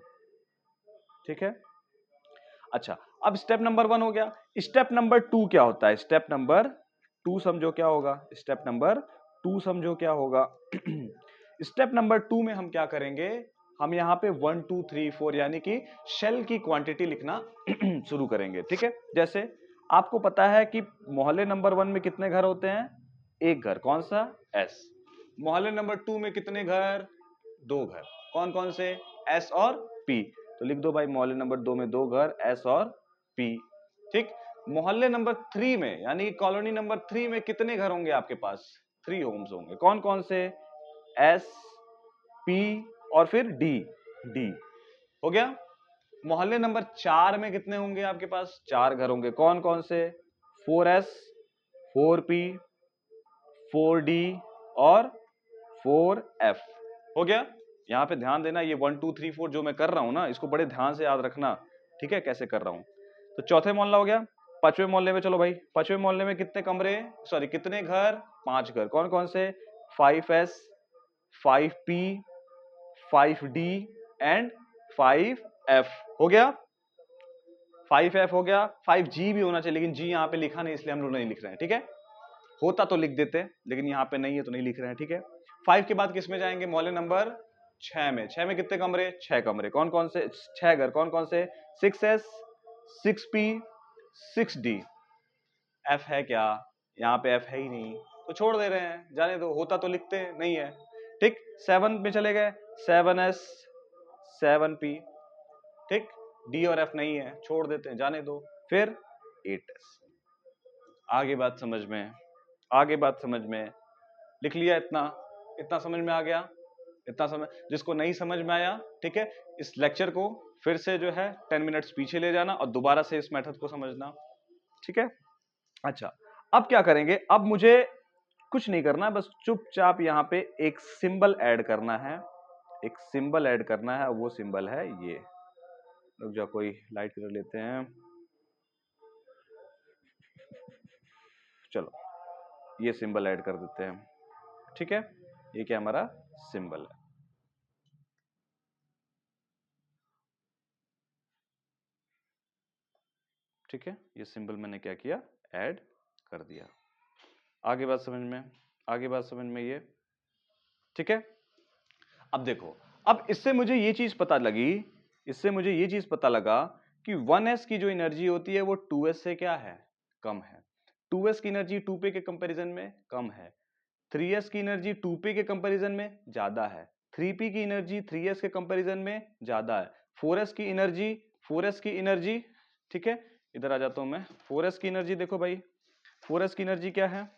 ठीक है। अच्छा, अब स्टेप नंबर 1 हो गया, स्टेप नंबर 2 क्या होता है, स्टेप नंबर 2 समझो क्या होगा, स्टेप नंबर 2 समझो क्या होगा। स्टेप नंबर 2 में हम क्या करेंगे, हम यहाँ पे 1 2 3 4 यानी कि शेल की क्वांटिटी लिखना शुरू करेंगे, ठीक है। जैसे आपको पता है कि मोहल्ले नंबर 1 में कितने घर होते हैं, एक घर, कौन सा, एस। मोहल्ले नंबर 2 में कितने घर, 2 घर, कौन कौन से, एस और पी। तो लिख दो भाई मोहल्ले नंबर 2 में 2 घर, एस और पी, ठीक। मोहल्ले नंबर 3 में यानी कॉलोनी नंबर 3 में कितने घर होंगे आपके पास, 3 होम्स होंगे, कौन कौन से, एस, पी और फिर डी, डी हो गया। मोहल्ले नंबर 4 में कितने होंगे आपके पास, 4 घर होंगे, कौन कौन से, 4S, 4P, 4D और 4F हो गया। यहां पे ध्यान देना, ये 1 2 3 4 जो मैं कर रहा हूं ना, इसको बड़े ध्यान से याद रखना, ठीक है, कैसे कर रहा हूं। तो चौथे मोहल्ला हो गया। पांचवें मोहल्ले में चलो भाई, पांचवें मोहल्ले में कितने कमरे, सॉरी कितने घर, 5 घर, कौन कौन से, 5S, 5P, 5D and 5F हो गया। 5F हो गया, 5G भी होना चाहिए, लेकिन G यहाँ पे लिखा नहीं इसलिए हम लोग नहीं लिख रहे हैं, ठीक है। होता तो लिख देते, लेकिन यहाँ पे नहीं है तो नहीं लिख रहे हैं, ठीक है। 5 के बाद किस में जाएंगे, मोहल्ले नंबर 6 में। 6 में कितने कमरे, 6 कमरे, कौन कौन से, 6 घर, कौन कौन से, 6S, 6P, 6D। F है क्या, यहाँ पे F है ही नहीं तो छोड़ दे रहे हैं, जाने दो, होता तो लिखते हैं, नहीं है, ठीक। 7 में चले गए, 7S, 7P, ठीक। D और F नहीं है, छोड़ देते हैं, जाने दो। फिर 8S। आगे बात समझ में, आगे बात समझ में, लिख लिया इतना, इतना समझ में आ गया, इतना समझ, जिसको नहीं समझ में आया, ठीक है, इस लेक्चर को फिर से जो है 10 मिनट्स पीछे ले जाना और दोबारा से इस मेथड को समझना, ठीक है। अच्छा, अब क्या करेंगे, अब मुझे कुछ नहीं करना, बस चुपचाप यहाँ पे एक सिंबल ऐड करना है, एक सिंबल ऐड करना है, वो सिंबल है ये, रुक जा, कोई लाइट कर लेते हैं, चलो ये सिंबल ऐड कर देते हैं, ठीक है। ये क्या हमारा सिंबल है, ठीक है। ये सिंबल मैंने क्या किया, ऐड कर दिया। आगे बात समझ में, आगे बात समझ में ये, ठीक है। अब देखो, अब इससे मुझे ये चीज पता लगी, इससे मुझे ये चीज पता लगा कि 1s की जो एनर्जी होती है वो 2s से क्या है, कम है। 2s की एनर्जी 2p के कंपैरिजन में कम है। 3s की एनर्जी 2p के कंपैरिजन में ज्यादा है। 3p की एनर्जी 3s के कंपैरिजन में ज्यादा है। 4s की एनर्जी, 4s की एनर्जी, ठीक है, इधर आ जाता हूं मैं। 4s की एनर्जी देखो भाई, 4s की एनर्जी क्या है,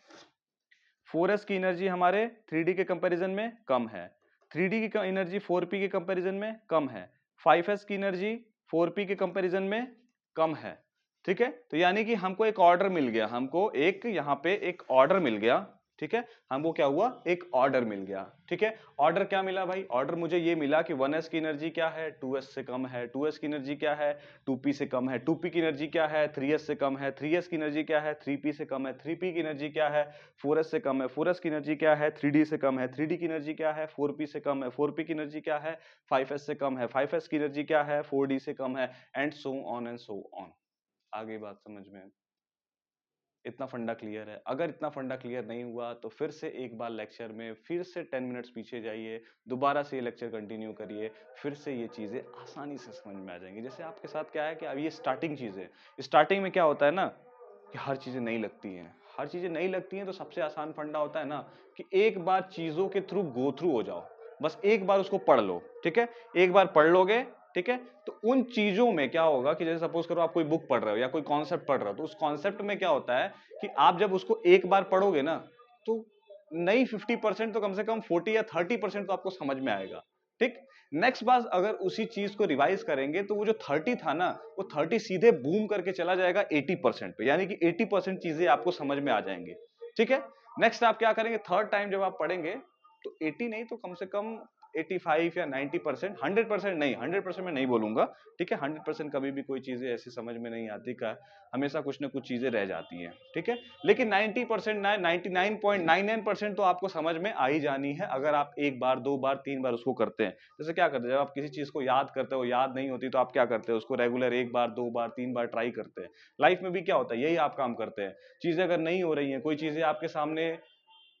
4s की एनर्जी हमारे 3d के कंपैरिजन में कम है। 3d की एनर्जी 4p के कंपैरिजन में कम है। 5s की एनर्जी 4p के कंपैरिजन में कम है, ठीक है। तो यानी कि हमको एक ऑर्डर मिल गया, हमको एक यहाँ पे एक ऑर्डर मिल गया, ठीक है। हमको क्या हुआ, एक ऑर्डर मिल गया, ठीक है। ऑर्डर क्या मिला भाई, ऑर्डर मुझे ये मिला कि 1s की एनर्जी क्या है, 2s से कम है। 2s की एनर्जी क्या है, 2p से कम है। 2p की एनर्जी क्या है, 3s से कम है। 3s की एनर्जी क्या है, 3p से कम है। 3p की एनर्जी क्या है, 4s से कम है। 4s की एनर्जी क्या है, 3d से कम है। 3d की एनर्जी क्या है, 4p से कम है। 4p की एनर्जी क्या है, 5s से कम है। 5s की एनर्जी क्या है, 4d से कम है, and so on and so on. आगे बात समझ में, इतना फंडा क्लियर है। अगर इतना फंडा क्लियर नहीं हुआ तो फिर से एक बार लेक्चर में फिर से 10 मिनट्स पीछे जाइए, दोबारा से ये लेक्चर कंटिन्यू करिए, फिर से ये चीजें आसानी से समझ में आ जाएंगी। जैसे आपके साथ क्या है कि अब ये स्टार्टिंग चीजें, स्टार्टिंग में क्या होता है ना कि हर चीजें नहीं लगती हैं, हर चीजें नहीं लगती हैं, तो सबसे आसान फंडा होता है ना कि एक बार चीजों के थ्रू गो थ्रू हो जाओ, बस एक बार उसको पढ़ लो, ठीक है। एक बार पढ़ लोगे, ठीक है, तो उन चीजों में क्या होगा कि जैसे सपोज करो आप कोई बुक पढ़ रहे हो या कोई कॉन्सेप्ट पढ़ रहे हो, तो उस कॉन्सेप्ट में क्या होता है कि आप जब उसको एक बार पढ़ोगे ना, तो नई 50% तो कम से कम 40 या 30% तो आपको समझ में आएगा, ठीक। नेक्स्ट बार अगर उसी चीज को रिवाइज करेंगे तो वो जो 30 था ना, वो 30 सीधे बूम करके चला जाएगा 80% पे, यानी कि 80% चीजें आपको समझ में आ जाएंगी, ठीक है। नेक्स्ट आप क्या करेंगे, थर्ड टाइम जब आप पढ़ेंगे तो 80 नहीं तो कम से कम 85 या 90%, 100% नहीं, 100% मैं नहीं बोलूंगा, ठीक है। 100% कभी भी कोई चीजें ऐसी समझ में नहीं आती का, हमेशा कुछ ना कुछ चीजें रह जाती हैं, ठीक है। लेकिन 90%, 99.99% तो आपको समझ में आ ही जानी है अगर आप एक बार, दो बार, तीन बार उसको करते हैं। जैसे क्या करते हैं, जब आप किसी चीज को याद करते हो, याद नहीं होती तो आप क्या करते हैं, उसको रेगुलर एक बार, दो बार, तीन बार ट्राई करते हैं। लाइफ में भी क्या होता है, यही आप काम करते हैं। चीजें अगर नहीं हो रही हैं, कोई चीजें आपके सामने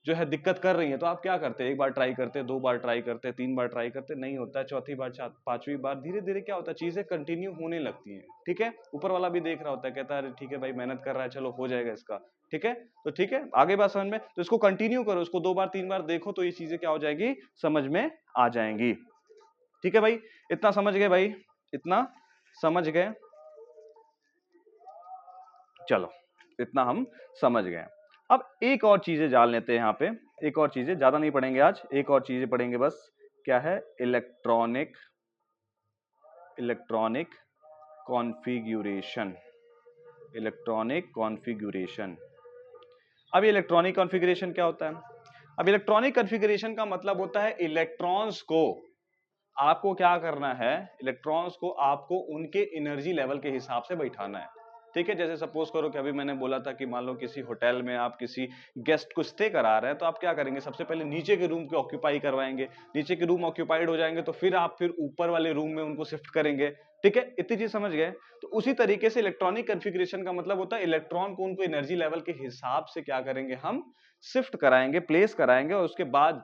जो है दिक्कत कर रही है, तो आप क्या करते हैं, एक बार ट्राई करते हैं, दो बार ट्राई करते हैं, तीन बार ट्राई करते हैं, नहीं होता है, चौथी बार, पांचवी बार, धीरे धीरे क्या होता है, चीजें कंटिन्यू होने लगती हैं, ठीक है। ऊपर वाला भी देख रहा होता है, कहता है अरे ठीक है भाई, मेहनत कर रहा है, चलो हो जाएगा इसका, ठीक है। तो ठीक है, आगे बात समझ में, तो इसको कंटिन्यू करो, इसको दो बार, तीन बार देखो, तो ये चीजें क्या हो जाएगी, समझ में आ जाएंगी, ठीक है भाई। इतना समझ गए भाई, इतना समझ गए, चलो इतना हम समझ गए। अब एक और चीजें जान लेते हैं यहाँ पे, एक और चीजें, ज्यादा नहीं पढ़ेंगे आज, एक और चीजें पढ़ेंगे बस। क्या है, इलेक्ट्रॉनिक कॉन्फ़िगरेशन, इलेक्ट्रॉनिक कॉन्फ़िगरेशन। अब इलेक्ट्रॉनिक कॉन्फ़िगरेशन क्या होता है? अब इलेक्ट्रॉनिक कॉन्फ़िगरेशन का मतलब होता है इलेक्ट्रॉन्स को आपको क्या करना है, इलेक्ट्रॉन्स को आपको उनके एनर्जी लेवल के हिसाब से बैठाना है, ठीक है। जैसे सपोज करो कि अभी मैंने बोला था कि मान लो किसी होटल में आप किसी गेस्ट को स्टे करा रहे हैं, तो आप क्या करेंगे, सबसे पहले नीचे के रूम को ऑक्यूपाई करवाएंगे, नीचे के रूम ऑक्यूपाइड हो जाएंगे तो फिर आप फिर ऊपर वाले रूम में उनको शिफ्ट करेंगे, ठीक है। इतनी चीज समझ गए। तो उसी तरीके से इलेक्ट्रॉनिक कॉन्फ़िगरेशन का मतलब होता है इलेक्ट्रॉन को उनको एनर्जी लेवल के हिसाब से क्या करेंगे, हम शिफ्ट कराएंगे, प्लेस कराएंगे, और उसके बाद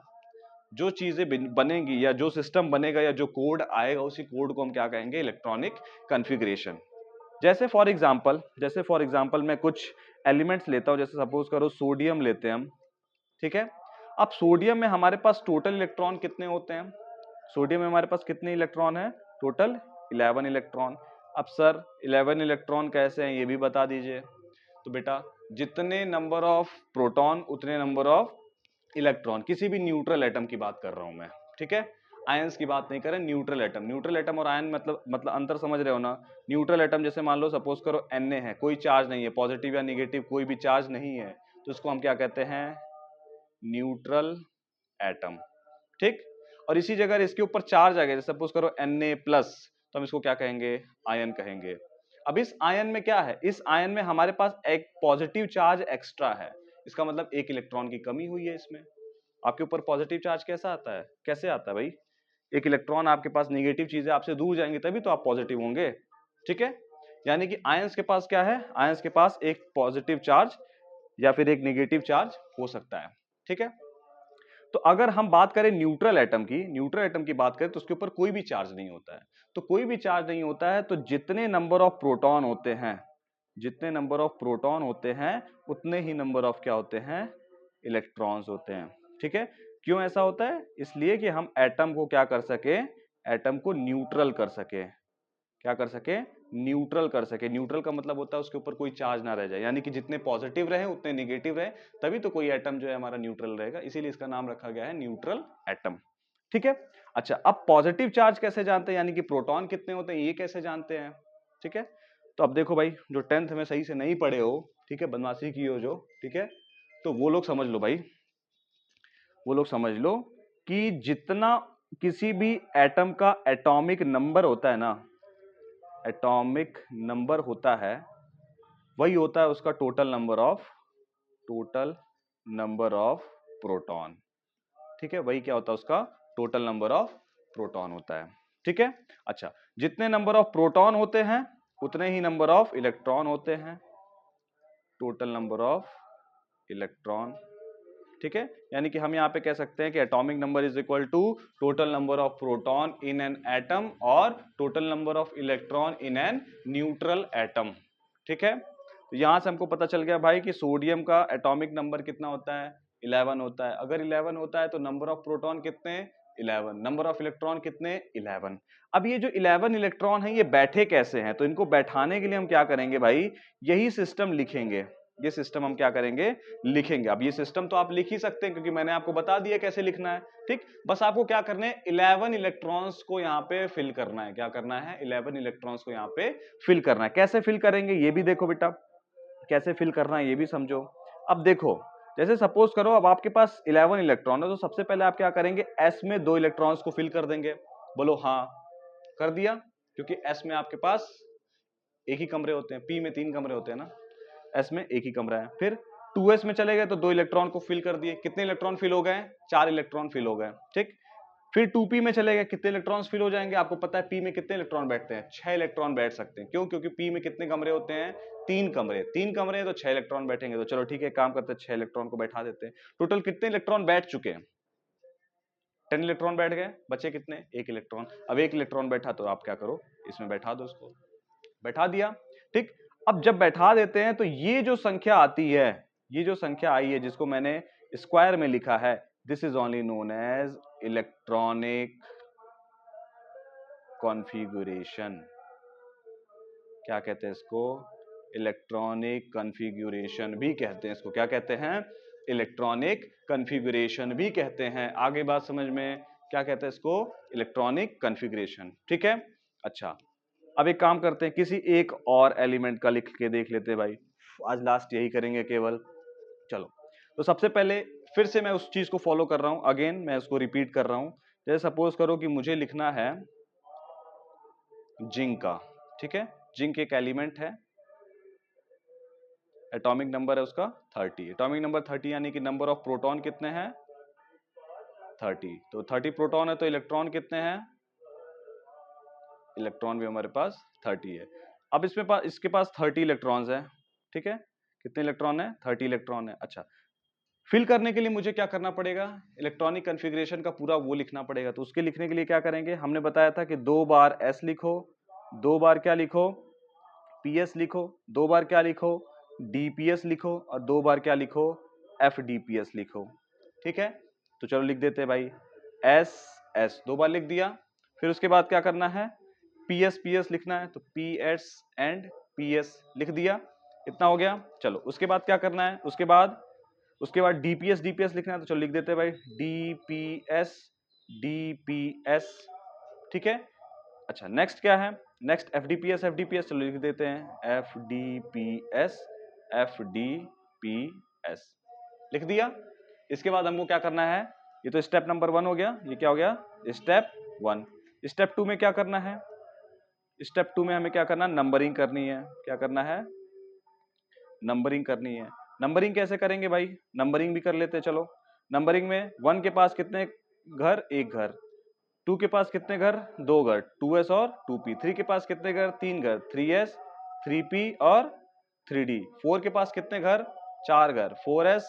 जो चीजें बनेंगी या जो सिस्टम बनेगा या जो कोड आएगा, उसी कोड को हम क्या कहेंगे, इलेक्ट्रॉनिक कॉन्फ़िगरेशन। जैसे फॉर एग्जांपल मैं कुछ एलिमेंट्स लेता हूं, जैसे सपोज करो सोडियम लेते हैं हम, ठीक है। अब सोडियम में हमारे पास टोटल इलेक्ट्रॉन कितने होते हैं, सोडियम में हमारे पास कितने इलेक्ट्रॉन है, टोटल 11 इलेक्ट्रॉन। अब सर 11 इलेक्ट्रॉन कैसे हैं, ये भी बता दीजिए। तो बेटा जितने नंबर ऑफ प्रोटॉन उतने नंबर ऑफ इलेक्ट्रॉन, किसी भी न्यूट्रल एटम की बात कर रहा हूं मैं, ठीक है। आयंस की बात नहीं कर रहे, न्यूट्रल एटम। न्यूट्रल एटम और आयन मतलब अंतर समझ रहे हो ना। न्यूट्रल एटम जैसे मान लो सपोज करो Na है, कोई चार्ज नहीं है, पॉजिटिव या निगेटिव कोई भी चार्ज नहीं है, तो इसको हम क्या कहते हैं, न्यूट्रल एटम, ठीक। और इसी जगह इसके ऊपर चार्ज आ गया, जैसे सपोज करो Na प्लस, तो हम इसको क्या कहेंगे, आयन कहेंगे। अब इस आयन में क्या है, इस आयन में हमारे पास एक पॉजिटिव चार्ज एक्स्ट्रा है, इसका मतलब एक इलेक्ट्रॉन की कमी हुई है इसमें। आपके ऊपर पॉजिटिव चार्ज कैसा आता है, कैसे आता है भाई, एक इलेक्ट्रॉन आपके पास, नेगेटिव चीजें आपसे दूर जाएंगी तभी तो आप पॉजिटिव होंगे, ठीक है। यानी कि आयंस के पास क्या है, आयंस के पास एक पॉजिटिव चार्ज या फिर एक नेगेटिव चार्ज हो सकता है, ठीक है। तो अगर हम बात करें न्यूट्रल एटम की, न्यूट्रल एटम की बात करें तो उसके ऊपर कोई भी चार्ज नहीं होता है। तो कोई भी चार्ज नहीं होता है, तो जितने नंबर ऑफ प्रोटॉन होते हैं, जितने नंबर ऑफ प्रोटॉन होते हैं उतने ही नंबर ऑफ क्या होते हैं, इलेक्ट्रॉन्स होते हैं, ठीक है। क्यों ऐसा होता है, इसलिए कि हम एटम को क्या कर सके, एटम को न्यूट्रल कर सके, क्या कर सके, न्यूट्रल कर सके। न्यूट्रल का मतलब होता है उसके ऊपर कोई चार्ज ना रह जाए, यानी कि जितने पॉजिटिव रहे उतने निगेटिव रहे, तभी तो कोई एटम जो है हमारा न्यूट्रल रहेगा, इसीलिए इसका नाम रखा गया है न्यूट्रल एटम, ठीक है। अच्छा, अब पॉजिटिव चार्ज कैसे जानते हैं, यानी कि प्रोटॉन कितने होते हैं ये कैसे जानते हैं, ठीक है। तो अब देखो भाई, जो 10th में सही से नहीं पढ़े हो, ठीक है, बदमाशी की हो जो, ठीक है, तो वो लोग समझ लो भाई, वो लोग समझ लो कि जितना किसी भी एटम का एटॉमिक नंबर होता है ना, एटॉमिक नंबर होता है, वही होता है उसका टोटल नंबर ऑफ प्रोटॉन, ठीक है। वही क्या होता है उसका टोटल नंबर ऑफ प्रोटॉन होता है, ठीक है। अच्छा, जितने नंबर ऑफ प्रोटॉन होते हैं उतने ही नंबर ऑफ इलेक्ट्रॉन होते हैं, टोटल नंबर ऑफ इलेक्ट्रॉन, ठीक है। यानी कि हम यहाँ पे कह सकते हैं कि atomic number is equal to total number of proton in an atom और total number of electron in an neutral atom, ठीक है। तो यहां से हमको पता चल गया भाई कि सोडियम का एटॉमिक नंबर कितना होता है, 11 होता है। अगर 11 होता है तो नंबर ऑफ प्रोटॉन कितने, 11, नंबर ऑफ इलेक्ट्रॉन कितने, 11। अब ये जो 11 इलेक्ट्रॉन है ये बैठे कैसे हैं, तो इनको बैठाने के लिए हम क्या करेंगे भाई, यही सिस्टम लिखेंगे, ये सिस्टम हम क्या करेंगे, लिखेंगे। अब ये सिस्टम तो आप लिख ही सकते हैं क्योंकि मैंने आपको बता दिया कैसे लिखना है, ठीक। बस आपको क्या करना है, 11 इलेक्ट्रॉन्स को यहाँ पे फिल करना है, क्या करना है, 11 इलेक्ट्रॉन्स को यहाँ पे फिल करना है। कैसे फिल करेंगे ये भी देखो बेटा, कैसे फिल करना है ये भी समझो। अब देखो, जैसे सपोज करो अब आपके पास 11 इलेक्ट्रॉन है, तो सबसे पहले आप क्या करेंगे, s में 2 इलेक्ट्रॉन्स को फिल कर देंगे। बोलो हाँ, कर दिया, क्योंकि s में आपके पास एक ही कमरे होते हैं, p में 3 कमरे होते हैं ना, s में एक ही कमरा है। फिर 2s में चले गए तो 2 इलेक्ट्रॉन को फिल कर दिए, कितने इलेक्ट्रॉन फिल हो गए, 4 इलेक्ट्रॉन फिल हो गए, ठीक। फिर 2p में चले गए, कितने इलेक्ट्रॉन्स फिल हो जाएंगे, आपको पता है p में कितने इलेक्ट्रॉन बैठते हैं, 6 इलेक्ट्रॉन बैठ सकते हैं। क्यों, क्योंकि p में कितने कमरे होते हैं, 3 कमरे, 3 कमरे हैं तो 6 इलेक्ट्रॉन बैठेंगे। तो चलो ठीक है, काम करते हैं, 6 इलेक्ट्रॉन को बैठा देते हैं। टोटल कितने इलेक्ट्रॉन बैठ चुके हैं, 10 इलेक्ट्रॉन बैठ गए, बचे कितने, 1 इलेक्ट्रॉन। अब 1 इलेक्ट्रॉन बैठा तो आप क्या करो, इसमें बैठा दो, उसको बैठा दिया, ठीक। अब जब बैठा देते हैं तो ये जो संख्या आती है, ये जो संख्या आई है जिसको मैंने स्क्वायर में लिखा है, this is only known as electronic configuration. क्या कहते हैं इसको, इलेक्ट्रॉनिक कॉन्फ़िगरेशन भी कहते हैं इसको। क्या कहते हैं, इलेक्ट्रॉनिक कॉन्फ़िगरेशन भी कहते हैं। आगे बात समझ में, क्या कहते हैं इसको, इलेक्ट्रॉनिक कॉन्फ़िगरेशन, ठीक है। अच्छा, अब एक काम करते हैं, किसी एक और एलिमेंट का लिख के देख लेते हैं भाई, आज लास्ट यही करेंगे केवल। चलो, तो सबसे पहले फिर से मैं उस चीज को फॉलो कर रहा हूं, अगेन मैं उसको रिपीट कर रहा हूं। जैसे सपोज करो कि मुझे लिखना है जिंक का, ठीक है। जिंक एक एलिमेंट है, एटॉमिक नंबर है उसका 30, एटॉमिक नंबर 30 यानी कि नंबर ऑफ प्रोटॉन कितने हैं, 30। तो 30 प्रोटॉन है तो इलेक्ट्रॉन कितने हैं, इलेक्ट्रॉन भी हमारे पास 30 है। अब इसके पास 30 इलेक्ट्रॉन्स है, ठीक है। कितने इलेक्ट्रॉन है, 30 इलेक्ट्रॉन है। अच्छा, फिल करने के लिए मुझे क्या करना पड़ेगा, इलेक्ट्रॉनिक कॉन्फ़िगरेशन का पूरा वो लिखना पड़ेगा। तो उसके लिखने के लिए क्या करेंगे, हमने बताया था कि 2 बार s लिखो, 2 बार क्या लिखो, ps लिखो, 2 बार क्या लिखो, dps लिखो, और 2 बार क्या लिखो, fdps लिखो, ठीक है। तो चलो लिख देते हैं भाई, s 2 बार लिख दिया। फिर उसके बाद क्या करना है, ps लिखना है, तो ps एंड ps लिख दिया, इतना हो गया। चलो उसके बाद क्या करना है, उसके बाद dps लिखना है, तो चलो लिख देते हैं भाई, dps, ठीक है। अच्छा, नेक्स्ट क्या है, नेक्स्ट fdps, चलो लिख देते हैं fdps लिख दिया। इसके बाद हमको क्या करना है, ये तो स्टेप नंबर 1 हो गया, ये क्या हो गया, स्टेप 1। स्टेप 2 में क्या करना है, स्टेप 2 में हमें क्या करना है, नंबरिंग करनी है। क्या करना है, नंबरिंग करनी है। नंबरिंग कैसे करेंगे भाई, नंबरिंग भी कर लेते हैं। चलो, नंबरिंग में 1 के पास कितने घर, 1 घर, 2 के पास कितने घर, 2 घर, 2s और 2p, 3 के पास कितने घर, 3 घर, 3s, 3p और 3d, 4 के पास कितने घर, 4 घर, 4s,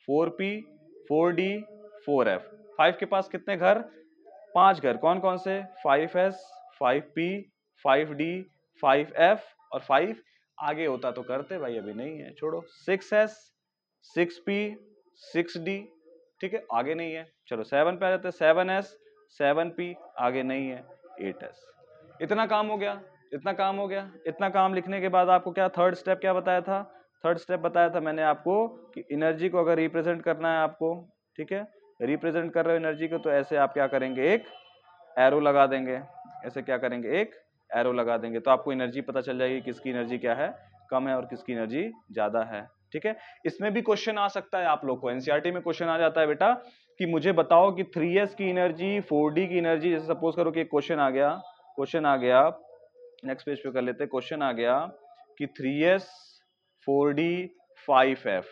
4p, 4d, 4f, 5 के पास कितने घर, 5 घर, कौन कौन से, 5s, 5p, 5d, 5f और 5, आगे होता तो करते भाई, अभी नहीं है, छोड़ो। 6s, 6p, 6d, ठीक है, आगे नहीं है। चलो 7 पे आ जाते हैं, 7s, 7p, आगे नहीं है, 8s। इतना काम हो गया, इतना काम हो गया। इतना काम लिखने के बाद आपको क्या, थर्ड स्टेप क्या बताया था, थर्ड स्टेप बताया था मैंने आपको कि एनर्जी को अगर रिप्रेजेंट करना है आपको, ठीक है, रिप्रेजेंट कर रहे हो एनर्जी को, तो ऐसे आप क्या करेंगे, एक एरो लगा देंगे। ऐसे क्या करेंगे, एक एरो लगा देंगे, तो आपको एनर्जी पता चल जाएगी किसकी एनर्जी क्या है, कम है, और किसकी एनर्जी ज्यादा है, ठीक है। इसमें भी क्वेश्चन आ सकता है आप लोग को, एनसीईआरटी में क्वेश्चन आ जाता है बेटा कि मुझे बताओ कि 3s की एनर्जी, 4d की एनर्जी, जैसे सपोज करो कि एक क्वेश्चन आ गया, नेक्स्ट पेज पे कर लेते हैं। क्वेश्चन आ गया कि 3s, 4d, 5f,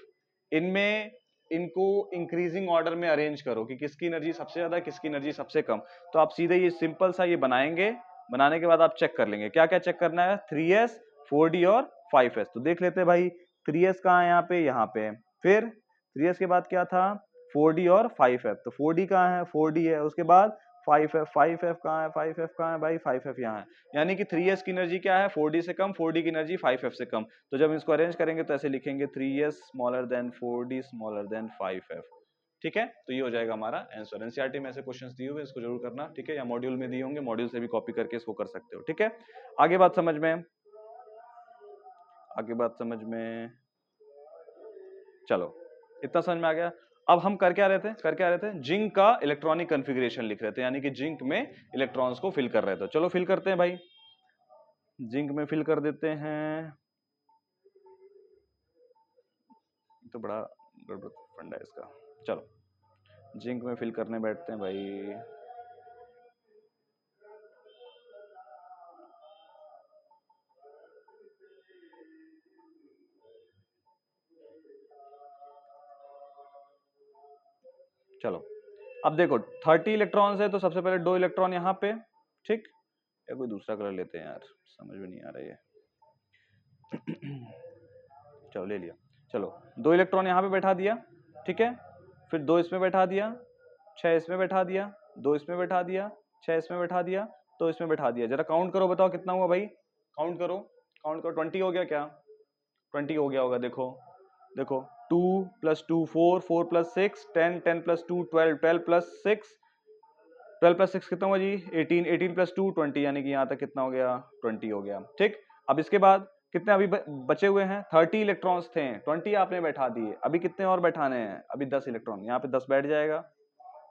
इनमें इनको इंक्रीजिंग ऑर्डर में अरेंज करो कि किसकी एनर्जी सबसे ज्यादा, किसकी एनर्जी सबसे कम। तो आप सीधे ये सिंपल सा ये बनाएंगे, बनाने के बाद आप चेक कर लेंगे क्या क्या चेक करना है, 3s, 4d और 5s। तो देख लेते हैं भाई, 3s कहाँ है, यहाँ पे, फिर 3s के बाद क्या था, 4d और 5f, तो 4d कहाँ है, 4d है, उसके बाद 5f, 5f कहाँ है, 5f कहाँ है भाई, 5f यहाँ है। यानी कि 3s की एनर्जी क्या है, 4d से कम, 4d की एनर्जी 5f से कम। तो जब इसको अरेंज करेंगे तो ऐसे लिखेंगे, 3s smaller than 4d smaller than 5f, ठीक है। तो ये हो जाएगा हमारा आंसर। एनसीईआरटी में ऐसे क्वेश्चंस दिए हुए, इसको जरूर करना, ठीक है, या मॉड्यूल में दिए होंगे, मॉड्यूल से भी कॉपी करके इसको कर सकते हो, ठीक है। आगे बात समझ में, आगे बात समझ में, चलो इतना समझ में आ गया। अब हम कर क्या रहे थे, जिंक का इलेक्ट्रॉनिक कॉन्फ़िगरेशन लिख रहे थे, यानी कि जिंक में इलेक्ट्रॉन्स को फिल कर रहे थे। चलो फिल करते हैं भाई, जिंक में फिल कर देते हैं। तो बड़ा गड़बड़ फंडा है इसका। चलो जिंक में फिल करने बैठते हैं भाई। चलो अब देखो 30 इलेक्ट्रॉन्स है, तो सबसे पहले 2 इलेक्ट्रॉन यहाँ पे, ठीक, या कोई दूसरा कलर लेते हैं यार, समझ में नहीं आ रहा है ये। चलो ले लिया। चलो 2 इलेक्ट्रॉन यहाँ पे बैठा दिया, ठीक है, फिर 2 इसमें बैठा दिया, 6 इसमें बैठा दिया, 2 इसमें बैठा दिया, 6 इसमें बैठा दिया, तो इसमें बैठा दिया। जरा काउंट करो, बताओ कितना हुआ भाई, काउंट करो, काउंट करो। 20 हो गया क्या? 20 हो गया होगा। देखो देखो 2 + 2 4, 4 + 6 10, 10 + 2 12, 12 + 6 12 + 6 कितना हुआ जी? 18, 18 + 2 20, यानी कि यहाँ तक कितना हो गया? 20 हो गया। ठीक, अब इसके बाद कितने अभी बचे हुए हैं? 30 इलेक्ट्रॉन्स थे, 20 आपने बैठा दिए, अभी कितने और बैठाने हैं? अभी 10 इलेक्ट्रॉन, यहाँ पे 10 बैठ जाएगा।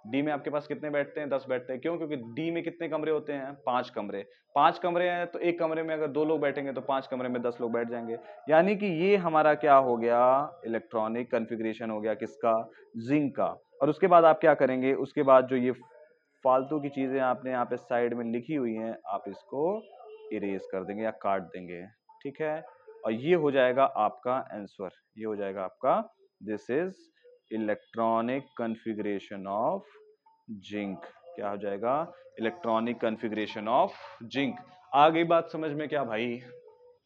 डी में आपके पास कितने बैठते हैं? 10 बैठते हैं। क्यों? क्योंकि डी में कितने कमरे होते हैं? 5 कमरे। 5 कमरे हैं तो एक कमरे में अगर 2 लोग बैठेंगे तो 5 कमरे में 10 लोग बैठ जाएंगे। यानी कि ये हमारा क्या हो गया? इलेक्ट्रॉनिक कॉन्फ़िगरेशन हो गया किसका? जिंक का। और उसके बाद आप क्या करेंगे? उसके बाद जो ये फालतू की चीजें आपने यहाँ पे साइड में लिखी हुई हैं, आप इसको इरेज कर देंगे या काट देंगे, ठीक है। और ये हो जाएगा आपका आंसर, ये हो जाएगा आपका, this is electronic configuration of zinc. क्या हो जाएगा? Electronic configuration of zinc. आ गई बात समझ में क्या भाई?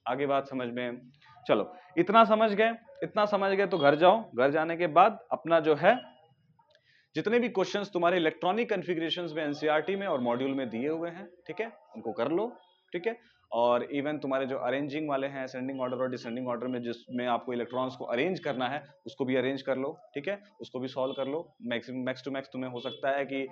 आगे बात समझ में? चलो इतना समझ गए, इतना समझ गए तो घर जाओ। घर जाने के बाद अपना जो है जितने भी क्वेश्चंस तुम्हारे इलेक्ट्रॉनिक कॉन्फ़िगरेशंस में एनसीईआरटी में और मॉड्यूल में दिए हुए हैं, ठीक है, उनको कर लो, ठीक है। और इवन तुम्हारे जो अरेंजिंग वाले हैं, असेंडिंग ऑर्डर और डिसेंडिंग ऑर्डर में जिसमें आपको इलेक्ट्रॉन्स को अरेंज करना है, उसको भी अरेंज कर लो, ठीक है, उसको भी सॉल्व कर लो। मैक्सिमम मैक्स टू मैक्स तुम्हें हो सकता है कि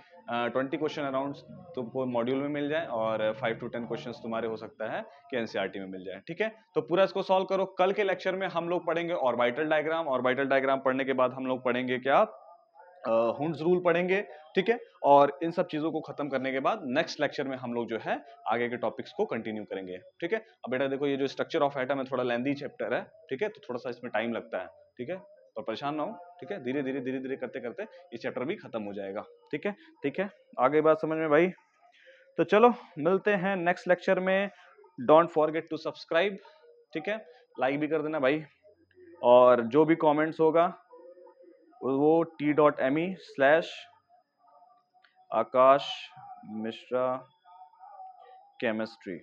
20 क्वेश्चन अराउंड तुमको मॉड्यूल में मिल जाए और 5 to 10 क्वेश्चन तुम्हारे हो सकता है कि एनसीईआरटी में मिल जाए, ठीक है। तो पूरा इसको सॉल्व करो। कल के लेक्चर में हम लोग पढ़ेंगे ऑर्बिटल डायग्राम। ऑर्बिटल डायग्राम पढ़ने के बाद हम लोग पढ़ेंगे क्या? हुंड्स रूल पढ़ेंगे, ठीक है। और इन सब चीजों को खत्म करने के बाद नेक्स्ट लेक्चर में हम लोग जो है आगे के टॉपिक्स को कंटिन्यू करेंगे, ठीक है। अब बेटा देखो, ये जो स्ट्रक्चर ऑफ एटम है थोड़ा लेंथी चैप्टर है, ठीक है, तो थोड़ा सा इसमें टाइम लगता है, ठीक है, और परेशान ना हो, ठीक है। धीरे धीरे धीरे धीरे करते करते ये चैप्टर भी खत्म हो जाएगा, ठीक है, ठीक है। आगे बात समझ में भाई? तो चलो मिलते हैं नेक्स्ट लेक्चर में। डोंट फॉरगेट टू सब्सक्राइब, ठीक है, लाइक भी कर देना भाई। और जो भी कमेंट्स होगा वो t.me/आकाश मिश्रा केमिस्ट्री